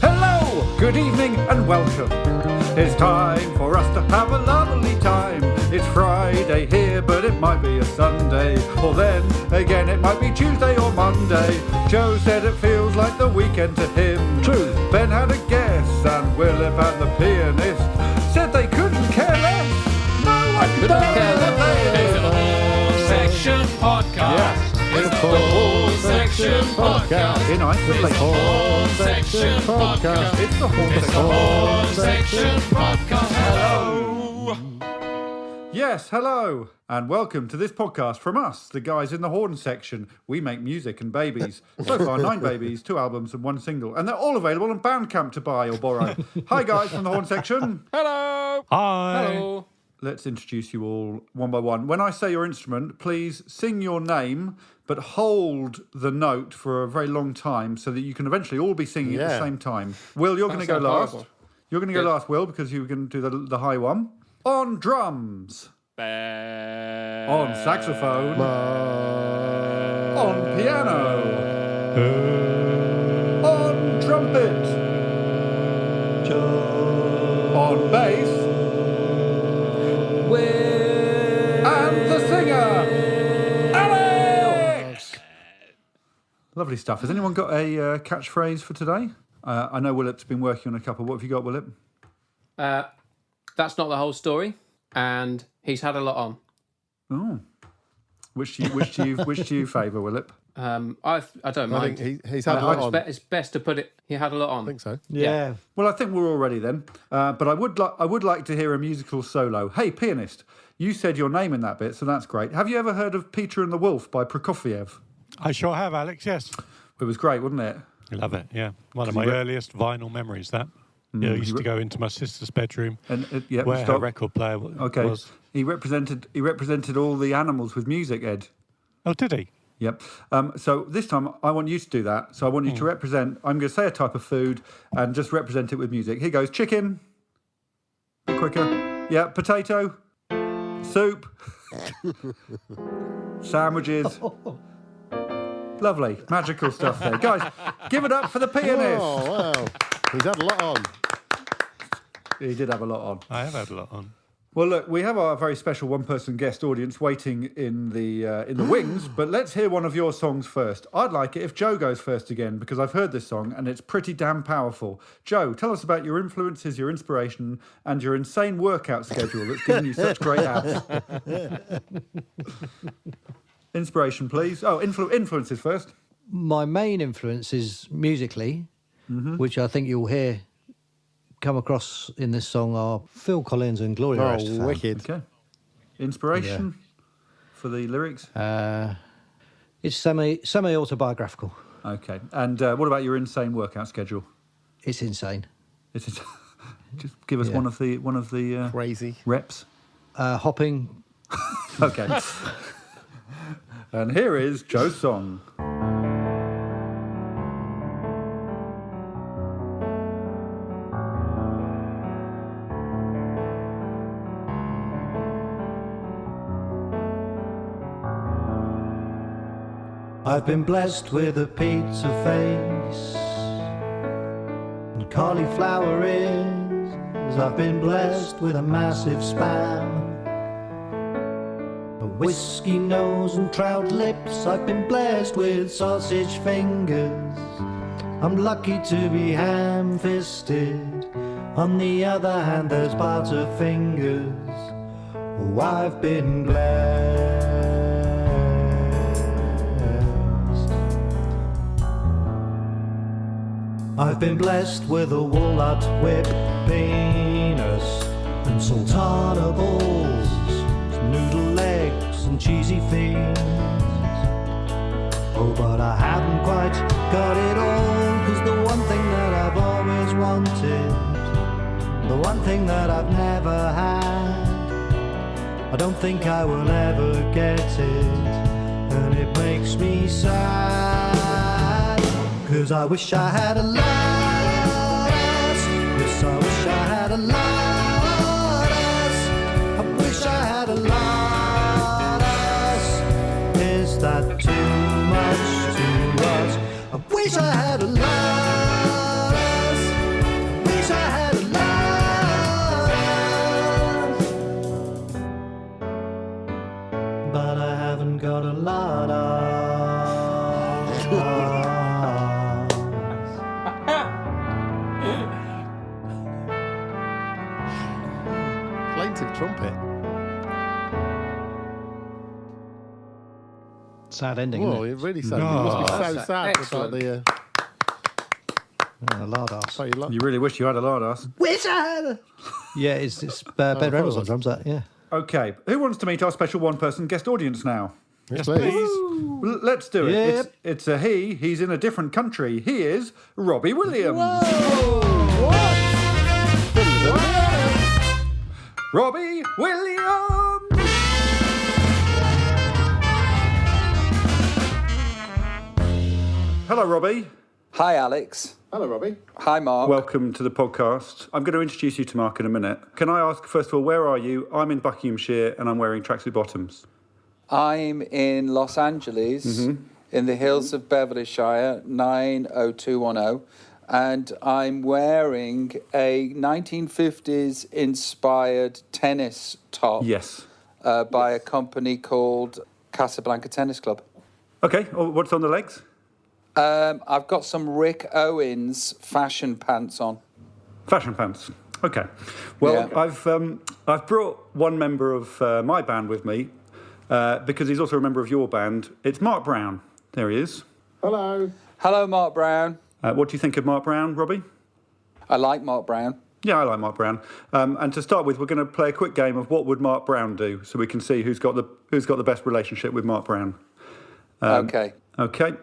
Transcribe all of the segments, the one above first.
Hello, good evening and welcome. It's time for us to have a lovely time. It's Friday here, but it might be a Sunday. Or then, again, it might be Tuesday or Monday. Joe said it feels like the weekend to him. True. Ben had a guess, and Willip and the pianist said they couldn't care less. No, I couldn't care less. It's the Horne Section podcast. Yeah. It's the Horne Section podcast. In isolation. Horne Section podcast. It's the Horne It's the Horne Section podcast. Hello. Yes, hello, and welcome to this podcast from us, the guys in the Horne Section. We make music and babies. So far, 9 babies, 2 albums and 1 single. And they're all available on Bandcamp to buy or borrow. Hi, guys from the Horne Section. Hello. Hi. Hello. Let's introduce you all one by one. When I say your instrument, please sing your name, but hold the note for a very long time so that you can eventually all be singing at the same time. Will, you're going to go last. Horrible. You're going to go last, Will, because you were going to do the high one. On drums. On saxophone. On piano. On trumpet. On bass. And the singer, Alex! Lovely stuff. Has anyone got a catchphrase for today? I know Willip's been working on a couple. What have you got, Willip? That's not the whole story, and he's had a lot on. Oh. Which do you favour, Willip? I don't mind. I think he's had a lot on. It's best to put it. He had a lot on. I think so. Yeah. Well, I think we're all ready then. But I would like to hear a musical solo. Hey, pianist, you said your name in that bit, so that's great. Have you ever heard of Peter and the Wolf by Prokofiev? I sure have, Alex, yes. It was great, wasn't it? I love it, yeah. One of my earliest vinyl memories, that. Yeah, I used to go into my sister's bedroom And where her record player was. He represented all the animals with music, Ed. Oh, did he? Yep. So this time I want you to do that. So I want you to represent. I'm going to say a type of food and just represent it with music. Here goes: chicken. A bit quicker. Yeah. Potato. Soup. Sandwiches. Lovely, magical stuff there, guys. Give it up for the pianist. Oh, wow. He's had a lot on. He did have a lot on. I have had a lot on. Well, look, we have our very special one-person guest audience waiting in the wings, but let's hear one of your songs first. I'd like it if Joe goes first again, because I've heard this song and it's pretty damn powerful. Joe, tell us about your influences, your inspiration, and your insane workout schedule that's given you such great abs. Inspiration, please. Oh, influences first. My main influence is musically, which I think you'll hear come across in this song, are Phil Collins and Gloria Estefan. Oh, wicked. Okay. Inspiration for the lyrics? It's semi-autobiographical. Okay. And what about your insane workout schedule? It's insane. Just give us one of the Crazy. reps. Hopping. Okay. And here is Joe's song. I've been blessed with a pizza face and cauliflower ears. I've been blessed with a massive spam, a whiskey nose and trout lips. I've been blessed with sausage fingers. I'm lucky to be ham-fisted. On the other hand, there's butterfingers. Oh, I've been blessed. I've been blessed with a walnut whip penis and sultana balls, noodle legs and cheesy fins. Oh, but I haven't quite got it all, 'cause the one thing that I've always wanted, the one thing that I've never had, I don't think I will ever get it, and it makes me sad. 'Cause I wish I had a lotus. Yes, I wish I had a lotus. I wish I had a lotus. Is that too much Wish I had a lotus. Wish I had a lotus. But I haven't got a lotus. Plaintive trumpet. Sad ending, Whoa, isn't it really sad. No. It must be so That's sad. excellent. About the, A lardass. oh, you like- You really wish you had a lardass. Wish I had a... Yeah, it's Ben Reynolds on drums, that, yeah. Okay, who wants to meet our special one-person guest audience now? Yes, please. Well, let's do it. Yep. It's a he. He's in a different country. He is Robbie Williams. Robbie Williams. Hello, Robbie. Hi, Alex. Hello, Robbie. Hi, Mark. Welcome to the podcast. I'm going to introduce you to Mark in a minute. Can I ask, first of all, where are you? I'm in Buckinghamshire and I'm wearing tracksuit bottoms. I'm in Los Angeles, in the hills of Beverlyshire, 90210, and I'm wearing a 1950s inspired tennis top Yes. by a company called Casablanca Tennis Club. Okay, what's on the legs? I've got some Rick Owens fashion pants on. Fashion pants. Okay. Well, Yeah. I've brought one member of my band with me because he's also a member of your band. It's Mark Brown. There he is. Hello. Hello, Mark Brown. What do you think of Mark Brown, Robbie? I like Mark Brown. Yeah, I like Mark Brown. And to start with, we're going to play a quick game of what would Mark Brown do, so we can see who's got the best relationship with Mark Brown. Okay. Okay.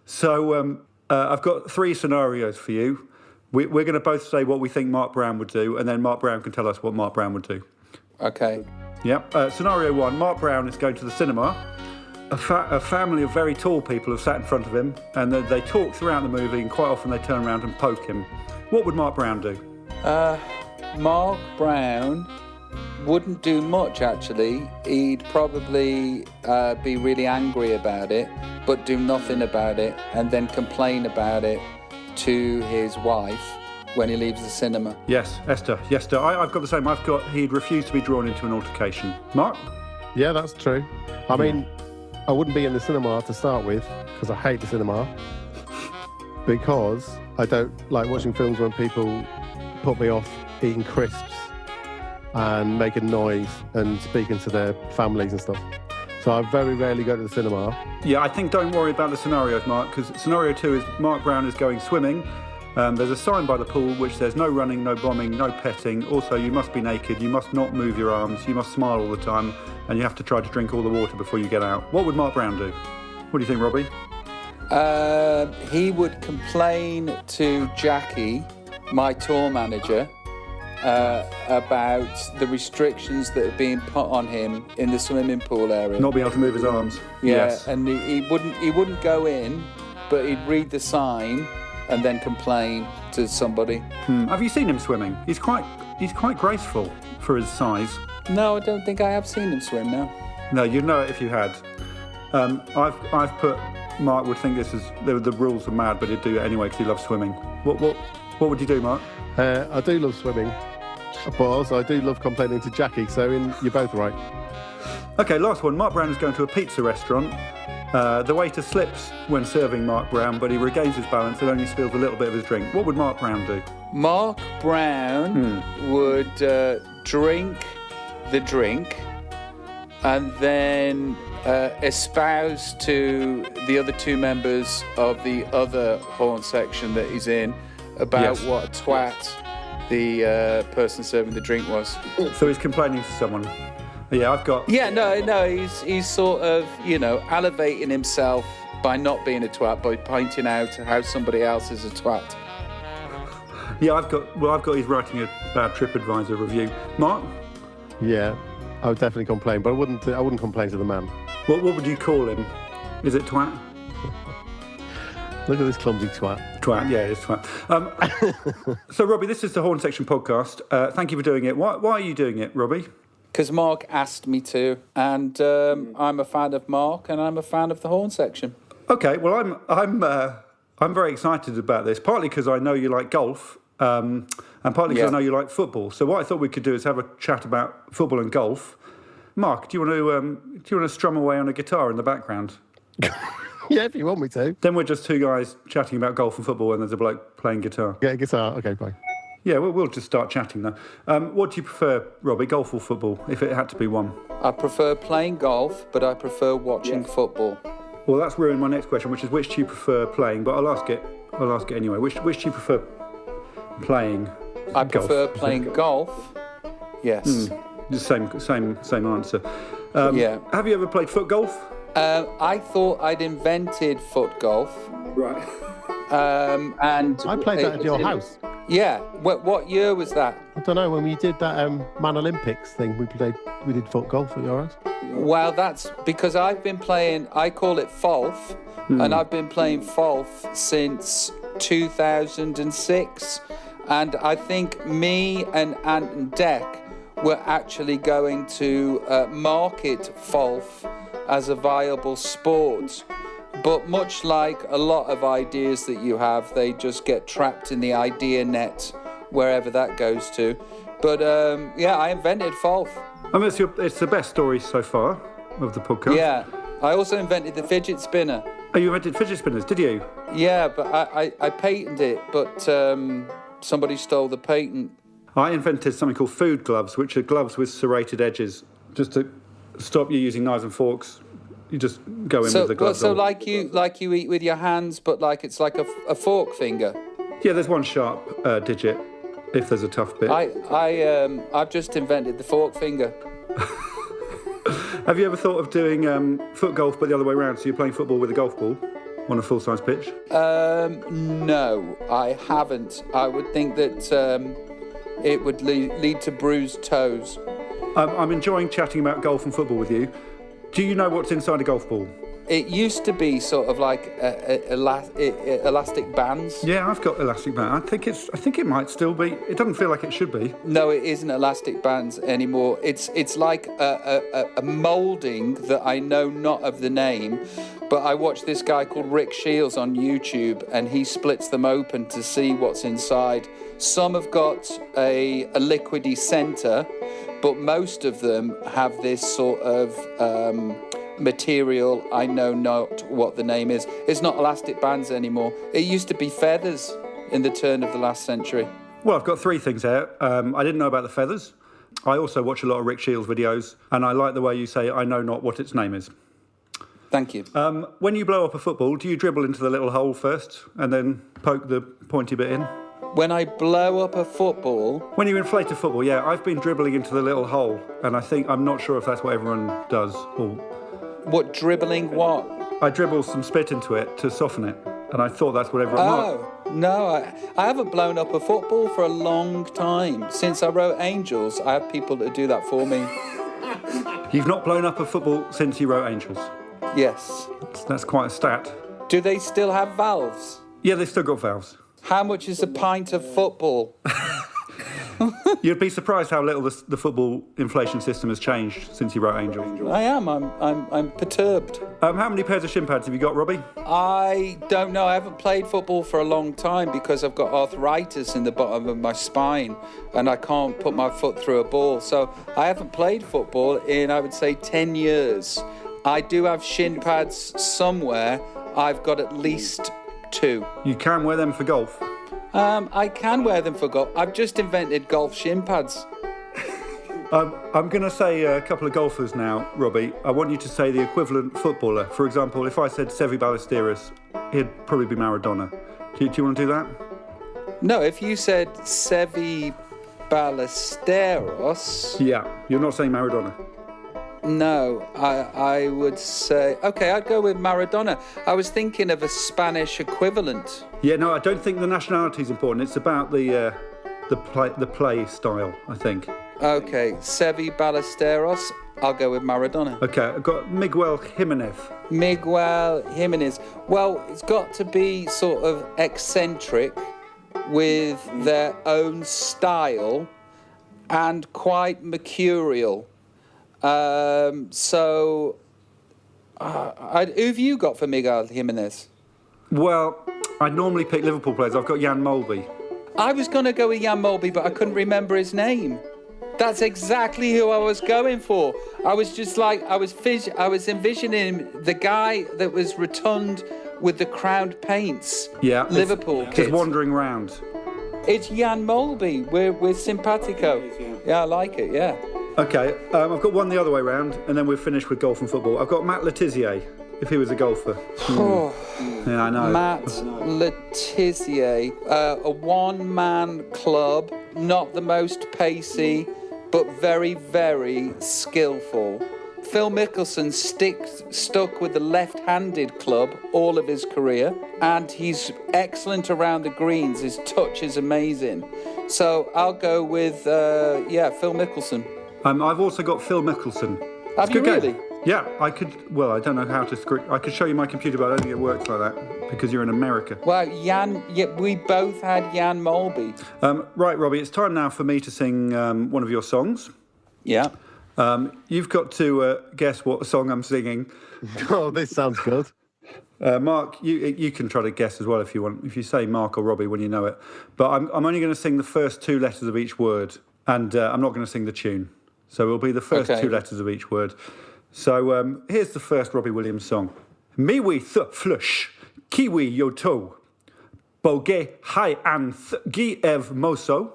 So I've got 3 scenarios for you. We're going to both say what we think Mark Brown would do, and then Mark Brown can tell us what Mark Brown would do. Okay. Yep. Scenario 1, Mark Brown is going to the cinema. A family of very tall people have sat in front of him, and they talk throughout the movie, and quite often they turn around and poke him. What would Mark Brown do? Mark Brown wouldn't do much, actually. He'd probably be really angry about it, but do nothing about it, and then complain about it to his wife when he leaves the cinema. Yes, Esther. I've got the same. He'd refuse to be drawn into an altercation. Mark? Yeah, that's true. I mean, I wouldn't be in the cinema to start with because I hate the cinema. Because I don't like watching films when people put me off eating crisps and making noise and speaking to their families and stuff. So I very rarely go to the cinema. Yeah, I think don't worry about the scenarios, Mark, because scenario 2 is Mark Brown is going swimming. There's a sign by the pool which says no running, no bombing, no petting. Also, you must be naked, you must not move your arms, you must smile all the time, and you have to try to drink all the water before you get out. What would Mark Brown do? What do you think, Robbie? He would complain to Jackie, my tour manager, about the restrictions that are being put on him in the swimming pool area. Not being able to move his arms. Yeah, Yes. and he wouldn't go in, but he'd read the sign and then complain to somebody. Have you seen him swimming? He's quite graceful for his size. No, I don't think I have seen him swim now. No, you'd know it if you had. I've put Mark would think the rules are mad, but he'd do it anyway because he loves swimming. What would you do, Mark? I do love swimming, but also I do love complaining to Jackie, so you're both right. Okay, last one. Mark Brown is going to a pizza restaurant. The waiter slips when serving Mark Brown, but he regains his balance and only spills a little bit of his drink. What would Mark Brown do? Mark Brown would drink the drink and then espouse to the other 2 members of the other Horne Section that he's in about Yes. what a twat the person serving the drink was. So he's complaining to someone. Yeah, I've got... Yeah, no, he's sort of, elevating himself by not being a twat, by pointing out how somebody else is a twat. Yeah, I've got he's writing a bad TripAdvisor review. Mark? Yeah, I would definitely complain, but I wouldn't complain to the man. What would you call him? Is it twat? Look at this clumsy twat. Twat, yeah, it's twat. So, Robbie, this is the Horne Section podcast. Thank you for doing it. Why are you doing it, Robbie? Because Mark asked me to, and I'm a fan of Mark, and I'm a fan of the Horne Section. Okay, well, I'm I'm very excited about this, partly because I know you like golf, and partly because I know you like football. So what I thought we could do is have a chat about football and golf. Mark, do you want to strum away on a guitar in the background? Yeah, if you want me to. Then we're just two guys chatting about golf and football, and there's a bloke playing guitar. Get a guitar. Okay, fine. Yeah, we'll just start chatting now. What do you prefer, Robbie, golf or football, if it had to be one? I prefer playing golf, but I prefer watching football. Well, that's ruined my next question, which is which do you prefer playing? But I'll ask it anyway. Which do you prefer playing? I prefer playing golf. Yes. The same answer. Have you ever played foot golf? I thought I'd invented foot golf. Right. And I played that at your house. Yeah. What year was that? I don't know, when we did that Man Olympics thing, we did foot golf at your house. Well, that's because I've been playing, I call it Folf, and I've been playing Folf since 2006. And I think me and Ant and Dec were actually going to market Folf as a viable sport. But much like a lot of ideas that you have, they just get trapped in the idea net, wherever that goes to. But I invented Folf. I mean, it's the best story so far of the podcast. Yeah. I also invented the fidget spinner. Oh, you invented fidget spinners, did you? Yeah, but I patented it, but somebody stole the patent. I invented something called food gloves, which are gloves with serrated edges, just to stop you using knives and forks. You just go in with the gloves So on. like you eat with your hands, but like it's like a fork finger. Yeah, there's one sharp digit if there's a tough bit. I've just invented the fork finger. Have you ever thought of doing foot golf but the other way around, so you're playing football with a golf ball on a full-size pitch? No, I haven't. I would think that it would lead to bruised toes. I'm enjoying chatting about golf and football with you. Do you know what's inside a golf ball? It used to be sort of like elastic bands. Yeah, I've got elastic band. I think it might still be. It doesn't feel like it should be. No, it isn't elastic bands anymore. It's like a moulding that I know not of the name, but I watch this guy called Rick Shields on YouTube, and he splits them open to see what's inside. Some have got a liquidy centre, but most of them have this sort of material. I know not what the name is. It's not elastic bands anymore. It used to be feathers in the turn of the last century. Well, I've got three things here. I didn't know about the feathers. I also watch a lot of Rick Shields videos, and I like the way you say, I know not what its name is. Thank you. When you blow up a football, do you dribble into the little hole first and then poke the pointy bit in? When I blow up a football... When you inflate a football, yeah, I've been dribbling into the little hole, and I'm not sure if that's what everyone does. Or What, dribbling what? I dribble some spit into it to soften it, and I thought that's what everyone Oh, no, I haven't blown up a football for a long time. Since I wrote Angels, I have people that do that for me. You've not blown up a football since you wrote Angels? Yes. That's quite a stat. Do they still have valves? Yeah, they've still got valves. How much is a pint of football? You'd be surprised how little the football inflation system has changed since you wrote Angels. I am. I'm perturbed. How many pairs of shin pads have you got, Robbie? I don't know. I haven't played football for a long time because I've got arthritis in the bottom of my spine and I can't put my foot through a ball. So I haven't played football in, I would say, 10 years. I do have shin pads somewhere. I've got at least 2. You can wear them for golf. I can wear them for golf. I've just invented golf shin pads. I'm going to say a couple of golfers now, Robbie. I want you to say the equivalent footballer. For example, if I said Sevi Ballesteros, he'd probably be Maradona. Do you want to do that? No, if you said Sevi Ballesteros... Yeah, you're not saying Maradona. No, I would say... OK, I'd go with Maradona. I was thinking of a Spanish equivalent. Yeah, no, I don't think the nationality is important. It's about the play style, I think. OK, Sevi Ballesteros. I'll go with Maradona. OK, I've got Miguel Jimenez. Miguel Jimenez. Well, it's got to be sort of eccentric with their own style and quite mercurial. Who have you got for Miguel Jimenez? Well, I'd normally pick Liverpool players. I've got Jan Molby. I was going to go with Jan Molby, but I couldn't remember his name. That's exactly who I was going for. I was just like, I was envisioning the guy that was rotund with the crowned paints. Yeah. Liverpool Just kit. wandering round. It's Jan Molby. We're simpatico. Yeah, I like it, yeah. Okay, I've got one the other way round, and then we're finished with golf and football. I've got Matt Letizia, if he was a golfer. Yeah, I know. Matt Letizia, a one-man club, not the most pacey, but very, very skillful. Phil Mickelson stuck with the left-handed club all of his career, and he's excellent around the greens. His touch is amazing. So I'll go with, Phil Mickelson. I've also got Phil Mickelson. Have It's a you good really? game. Yeah, I could. Well, I don't know how to script. I could show you my computer, but I don't think it works like that because you're in America. Well, we both had Jan Molby. Right, Robbie, it's time now for me to sing one of your songs. Yeah. You've got to guess what song I'm singing. Oh, this sounds good. Mark, you can try to guess as well if you want. If you say Mark or Robbie when you know it. But I'm only going to sing the first two letters of each word, and I'm not going to sing the tune. So it'll be the first two letters of each word. So here's the first Robbie Williams song. Miwi th flush, kiwi yo to, boge hi an gi ev moso.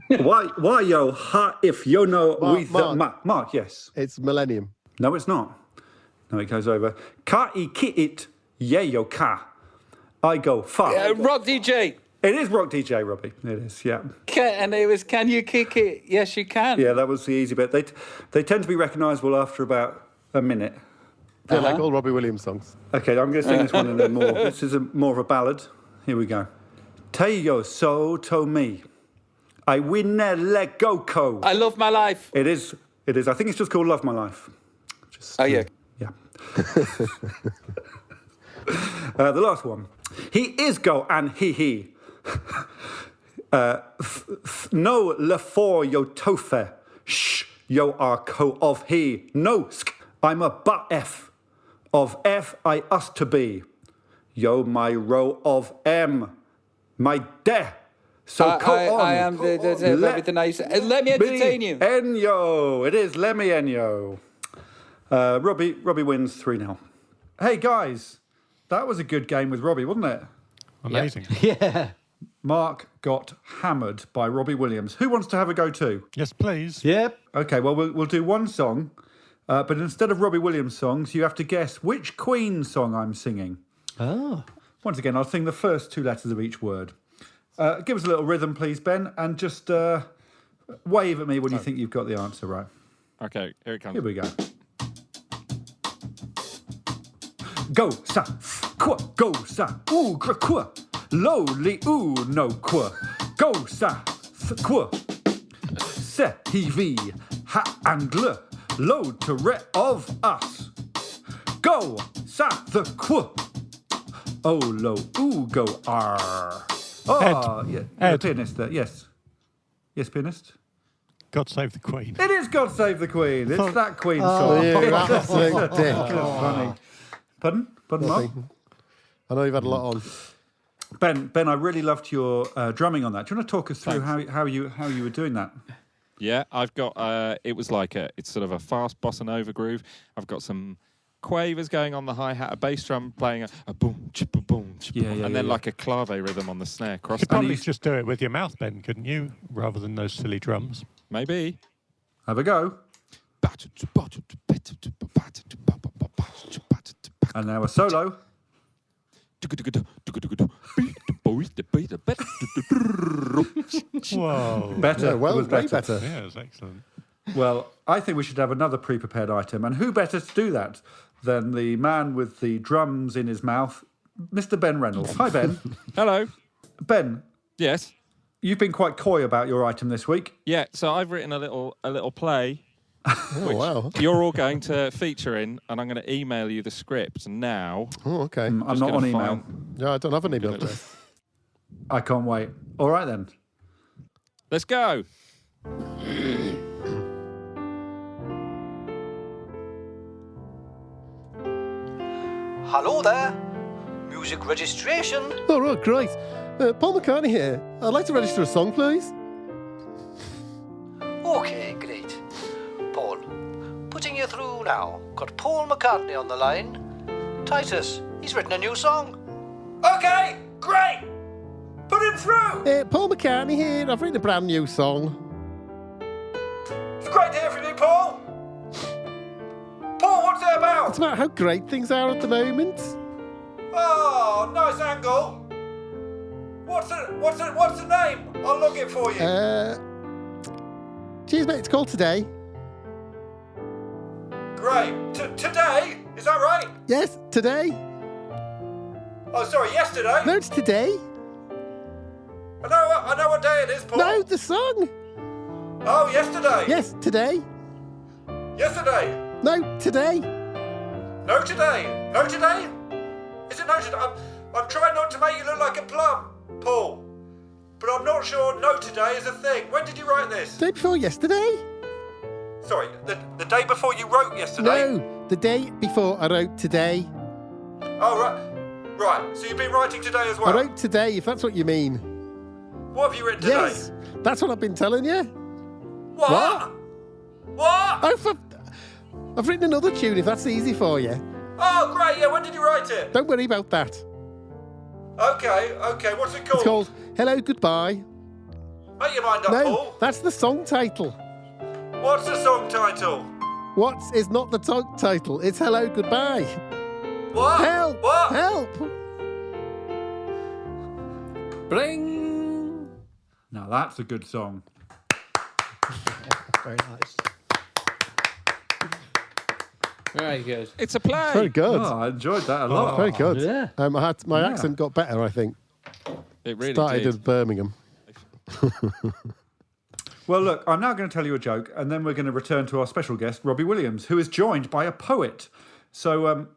Why yo ha if yo know with Mark, yes. It's Millennium. No, it's not. No, it goes over. Ka I ki it ye yo ka. I go fa. Rock DJ. It is Rock DJ, Robbie. It is, yeah. And it was, can you kick it? Yes, you can. Yeah, that was the easy bit. They tend to be recognisable after about a minute. Yeah, like all Robbie Williams songs. Okay, I'm going to sing this one in a more. This is more of a ballad. Here we go. Te yo so to me. I win let go ko. I love my life. It is. I think it's just called Love My Life. Yeah. Yeah. The last one. He is go and he. No le for yo tofe. Shh yo are co of he. No sk. I'm a but F. Of F I us to be. Yo my row of M. My de. So on. I am the everything I say. Let me entertain you. Enyo. It is Let Me Enyo. Robbie wins 3-0. Hey guys, that was a good game with Robbie, wasn't it? Amazing. Yeah. Mark got hammered by Robbie Williams. Who wants to have a go too? Yes, please. Yep. Okay, well, we'll do one song, but instead of Robbie Williams songs, you have to guess which Queen song I'm singing. Oh. Once again, I'll sing the first two letters of each word. Give us a little rhythm, please, Ben, and just wave at me when you think you've got the answer right. Okay, here it comes. Here we go. Go sa kwa go sa gra kwa lo li no kwa go sa kwa se tv ha angle load to re of us go sa the kwa oh lo go r. Oh yeah, Ed. Pianist there. Yes, pianist. God save the Queen. It is God Save the Queen. It's that Queen Oh, song. you absolute dick. Funny. Pardon, Mark? I know you've had a lot on. Ben, I really loved your drumming on that. Do you want to talk us through how you were doing that? Yeah, I've got, it was like it's sort of a fast bossa nova groove. I've got some quavers going on the hi-hat, a bass drum playing a boom, chippa boom, chippa, and then like a clave rhythm on the snare. You could probably just do it with your mouth, Ben, couldn't you? Rather than those silly drums. Maybe. Have a go. And now a solo. Whoa. Better. Yeah, well, it was way better. better. Yeah, it was excellent. Well, I think we should have another pre-prepared item. And who better to do that than the man with the drums in his mouth, Mr. Ben Reynolds. Hi, Ben. Hello. Ben, Yes. you've been quite coy about your item this week. Yeah, so I've written a little play Oh, wow. you're all going to feature in, and I'm going to email you the script now. Oh, okay. I'm Just not on gonna email. Yeah, I don't have an email address. I can't wait. All right, then. Let's go. Hallo there! music registration. Oh, right, great. Paul McCartney here. I'd like to register a song, please. Okay, great. Paul, putting you through now. Got Paul McCartney on the line. Titus, he's written a new song. Okay, great. Put him through. Paul McCartney here. I've written a brand new song. It's great to hear from you, Paul. Paul, what's it about? It's about how great things are at the moment. Oh, nice angle. What's the name? I'll log it for you. Cheers, mate. It's called Today. Great. Today? Is that right? Yes, today. Oh, sorry, yesterday? No, it's today. I know what day it is, Paul. No, the song. Oh, yesterday. Yes, today. Yesterday. No, today. No today. No today? Is it no today? I'm trying not to make you look like a plum, Paul. But I'm not sure no today is a thing. When did you write this? Day before yesterday. Sorry, the day before you wrote yesterday? No, the day before I wrote today. Oh, right. Right, so you've been writing today as well? I wrote today, if that's what you mean. What have you written today? Yes, that's what I've been telling you. What? What? I've written another tune, if that's easy for you. Oh, great, yeah, when did you write it? Don't worry about that. Okay, what's it called? It's called Hello, Goodbye. Make your mind up, No, Paul. that's the song title. What's the song title? What is not the song title? It's Hello, Goodbye. What? Help! What? Help! Bling. Now that's a good song. Very nice. Very good. It's a play. Very good. Oh, I enjoyed that a lot. Very good. Yeah. My accent got better, I think. It really Started did. in Birmingham. Well, look, I'm now going to tell you a joke, and then we're going to return to our special guest, Robbie Williams, who is joined by a poet. So,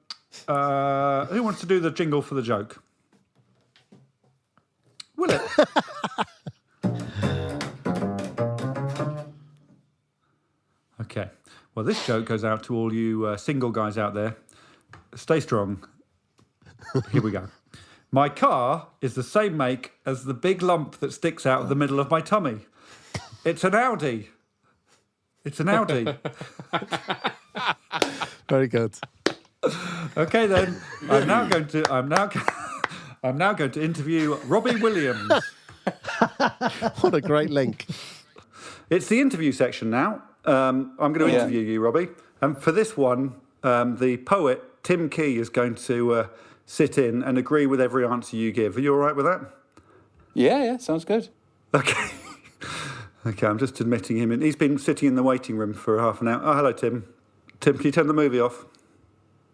who wants to do the jingle for the joke? Will it? Okay. Well, this joke goes out to all you single guys out there. Stay strong. Here we go. My car is the same make as the big lump that sticks out of the middle of my tummy. It's an Audi. It's an Audi. Very good. Okay, then. I'm now going to interview Robbie Williams. What a great link. It's the interview section now. I'm going to interview you, Robbie. And for this one, the poet Tim Key is going to sit in and agree with every answer you give. Are you all right with that? Yeah, sounds good. Okay. Okay, I'm just admitting him in. He's been sitting in the waiting room for half an hour. Oh, hello, Tim. Tim, can you turn the movie off?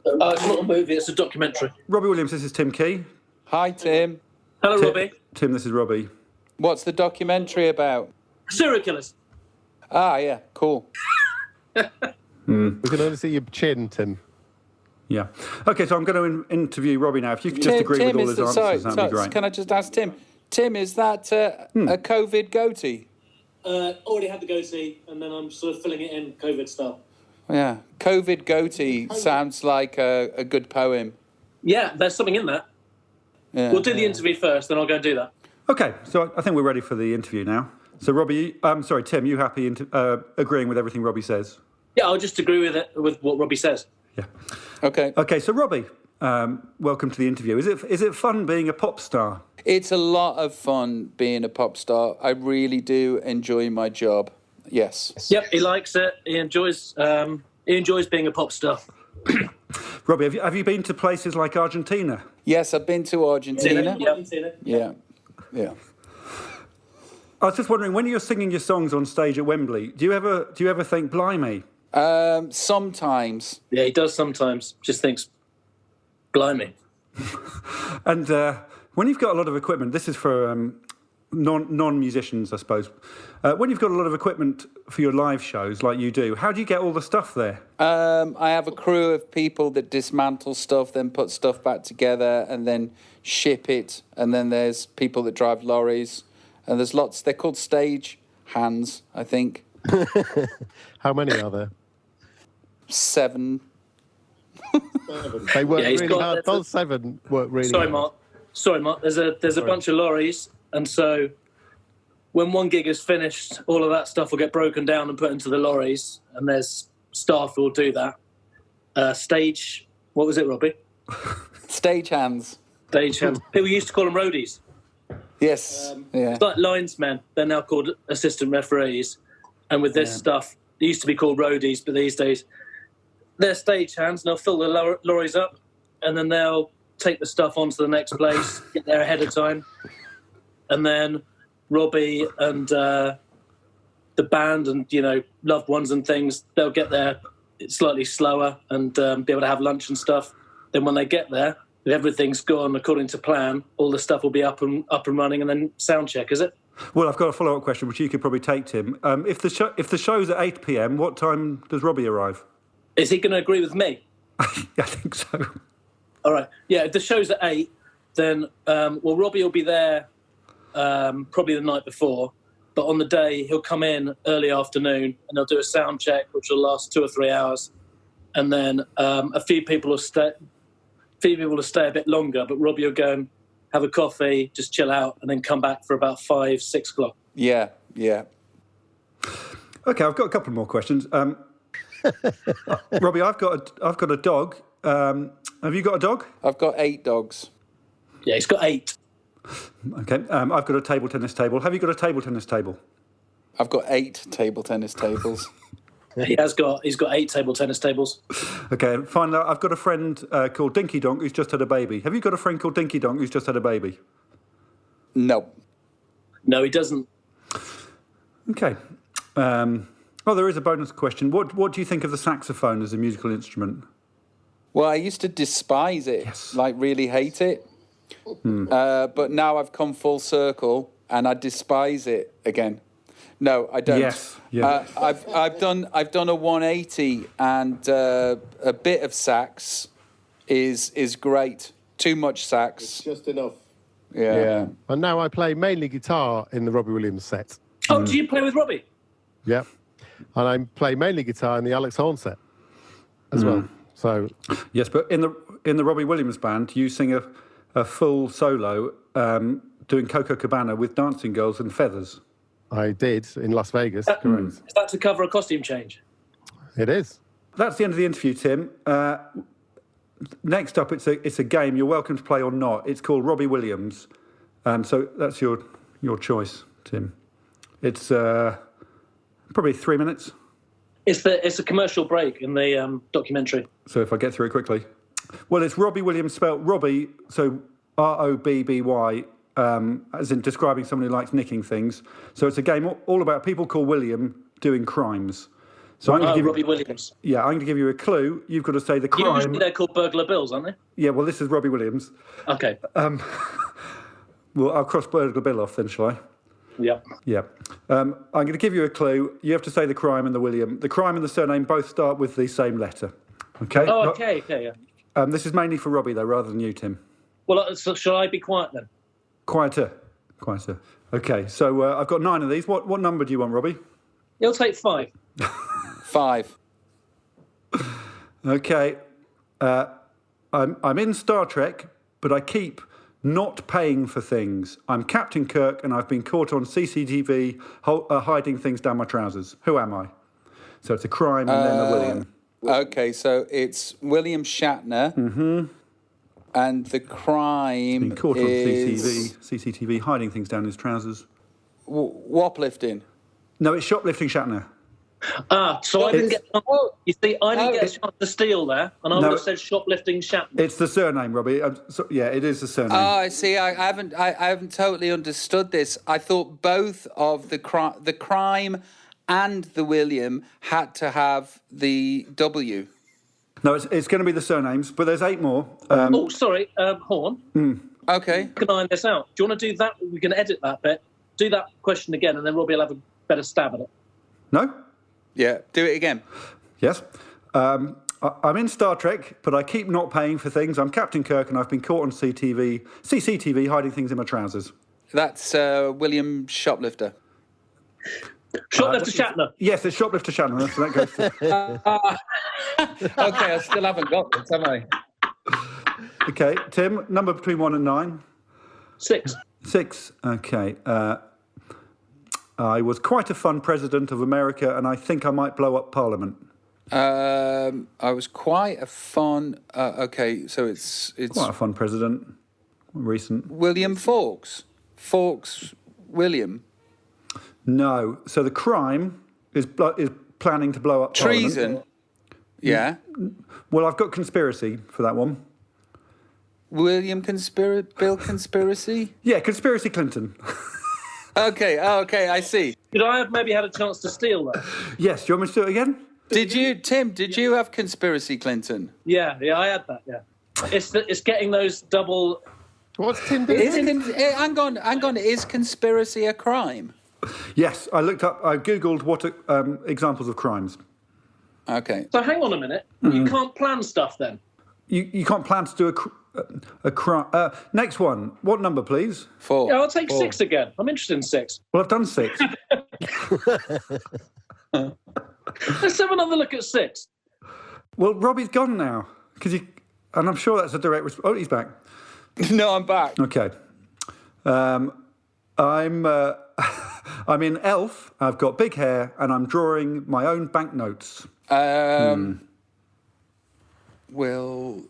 It's not a movie, it's a documentary. Robbie Williams, this is Tim Key. Hi, Tim. Hello, Robbie. Tim, this is Robbie. What's the documentary about? Serial killers. Ah, yeah, cool. We can only see your chin, Tim. Yeah. Okay, so I'm going to interview Robbie now. If you could just agree with all his answers, that'd be great. Can I just ask Tim? Tim, is that a COVID goatee? Already had the goatee, and then I'm sort of filling it in COVID style. Yeah, COVID goatee sounds like a good poem. Yeah, there's something in that. Yeah, We'll do the interview first, then I'll go and do that. Okay, so I think we're ready for the interview now. So, Robbie, Tim, you happy agreeing with everything Robbie says? Yeah, I'll just agree with what Robbie says. Yeah. Okay. Okay, so Robbie, welcome to the interview. Is it fun being a pop star? It's a lot of fun being a pop star. I really do enjoy my job. Yes. Yep, he likes it. He enjoys being a pop star. Robbie, have you been to places like Argentina? Yes, I've been to Argentina. Yeah. I was just wondering, when you're singing your songs on stage at Wembley, do you ever think, blimey? Sometimes. Yeah, he does sometimes. Just thinks, blimey. And when you've got a lot of equipment, this is for non-musicians, I suppose. When you've got a lot of equipment for your live shows like you do, how do you get all the stuff there? I have a crew of people that dismantle stuff, then put stuff back together and then ship it. And then there's people that drive lorries. And there's lots. They're called stage hands, I think. How many are there? 7. They work Yeah, he's really got- hard. Those 7 work really Sorry, hard. Mark. There's a bunch of lorries, and so when one gig is finished, all of that stuff will get broken down and put into the lorries, and there's staff who will do that. Stage, what was it, Robbie? Stage hands. Stage hands. People used to call them roadies. Yes. It's like linesmen. They're now called assistant referees. And with this stuff, they used to be called roadies, but these days they're stage hands, and they'll fill the lorries up, and then they'll take the stuff onto the next place, get there ahead of time, and then Robbie and the band and, loved ones and things, they'll get there slightly slower and be able to have lunch and stuff. Then when they get there, if everything's gone according to plan, all the stuff will be up and running, and then sound check, is it? Well, I've got a follow-up question, which you could probably take, Tim. If the show's at 8 p.m, what time does Robbie arrive? Is he going to agree with me? I think so. All right. Yeah, if the show's at 8, then, Robbie will be there probably the night before, but on the day he'll come in early afternoon and they'll do a sound check, which will last 2 or 3 hours, and then a few people will stay a bit longer, but Robbie will go and have a coffee, just chill out, and then come back for about 5, 6 o'clock. Yeah. Okay, I've got a couple more questions. Robbie, I've got a dog. Have you got a dog? I've got 8 dogs. Yeah, he's got 8. Okay, I've got a table tennis table. Have you got a table tennis table? I've got 8 table tennis tables. He's got 8 table tennis tables. Okay, and finally, I've got a friend called Dinky Donk who's just had a baby. Have you got a friend called Dinky Donk who's just had a baby? No. No, he doesn't. Okay. There is a bonus question. What do you think of the saxophone as a musical instrument? Well, I used to despise it, really hate it. But now I've come full circle and I despise it again. No, I don't. Yes. Yeah. I've done a 180, and a bit of sax is great. Too much sax. It's just enough. Yeah. And now I play mainly guitar in the Robbie Williams set. Oh, do you play with Robbie? Yeah. And I play mainly guitar in the Alex Horne set as well. So yes, but in the Robbie Williams band, you sing a full solo doing Coco Cabana with dancing girls and feathers. I did in Las Vegas. Correct. Is that to cover a costume change? It is. That's the end of the interview, Tim. Next up, it's a game. You're welcome to play or not. It's called Robbie Williams. So that's your choice, Tim. It's probably 3 minutes. It's a commercial break in the documentary. So if I get through it quickly. Well, it's Robbie Williams, spelled Robbie, so R-O-B-B-Y, as in describing someone who likes nicking things. So it's a game all about people called William doing crimes. So I'm going to give Robbie Williams. Yeah, I'm going to give you a clue. You've got to say the crime. Usually they're called burglar bills, aren't they? Yeah, well, this is Robbie Williams. Okay. Well, I'll cross burglar bill off then, shall I? Yep. Yeah. I'm going to give you a clue. You have to say the crime and the William. The crime and the surname both start with the same letter. Okay? Oh, okay, yeah. This is mainly for Robbie, though, rather than you, Tim. Well, so shall I be quiet then? Quieter. Okay, so I've got 9 of these. What number do you want, Robbie? You'll take 5. 5. Okay. I'm in Star Trek, but I keep not paying for things. I'm Captain Kirk, and I've been caught on CCTV hiding things down my trousers. Who am I? So it's a crime and then a William. Okay, so it's William Shatner. Mm-hmm. And the crime Been caught is... on CCTV hiding things down his trousers. Woplifting. No, it's shoplifting Shatner. So I didn't get... You see, I didn't get a chance to steal there, and I would have said shoplifting Shatner. It's the surname, Robbie. Yeah, it is the surname. Oh, I see. I haven't totally understood this. I thought both of the crime and the William had to have the W. No, it's going to be the surnames, but there's 8 more. Sorry, Horne. Okay. Can I iron this out? Do you want to do that? We're going to edit that bit. Do that question again, and then Robbie will have a better stab at it. No? Yeah, do it again. Yes. I'm in Star Trek, but I keep not paying for things. I'm Captain Kirk, and I've been caught on CCTV hiding things in my trousers. That's William Shoplifter. Shoplifter Shatner. Yes, it's Shoplifter Shatner. So that goes to... Okay, I still haven't got this, have I? Okay, Tim, number between 1 and 9. 6. 6. Okay. I was quite a fun president of America, and I think I might blow up Parliament. I was quite a fun. Okay, so it's Quite a fun president. Recent. William Fawkes. Fawkes William. No. So the crime is planning to blow up Treason. Parliament. Yeah. Well, I've got conspiracy for that one. William Bill Conspiracy? Yeah, conspiracy Clinton. Okay, I see. Could I have maybe had a chance to steal that? Yes, do you want me to do it again? Did you have Conspiracy Clinton? Yeah, I had that, yeah. It's getting those double... What's Tim doing? Hang on, is conspiracy a crime? Yes, I Googled what examples of crimes. Okay. So hang on a minute. You can't plan stuff then? You can't plan to do a crime. Next one. What number, please? 4. Yeah, I'll take 4. 6 again. I'm interested in 6. Well, I've done 6. Let's have another look at 6. Well, Robbie's gone now. And I'm sure that's a direct response. Oh, he's back. No, I'm back. Okay. I'm in Elf. I've got big hair, and I'm drawing my own banknotes. Well,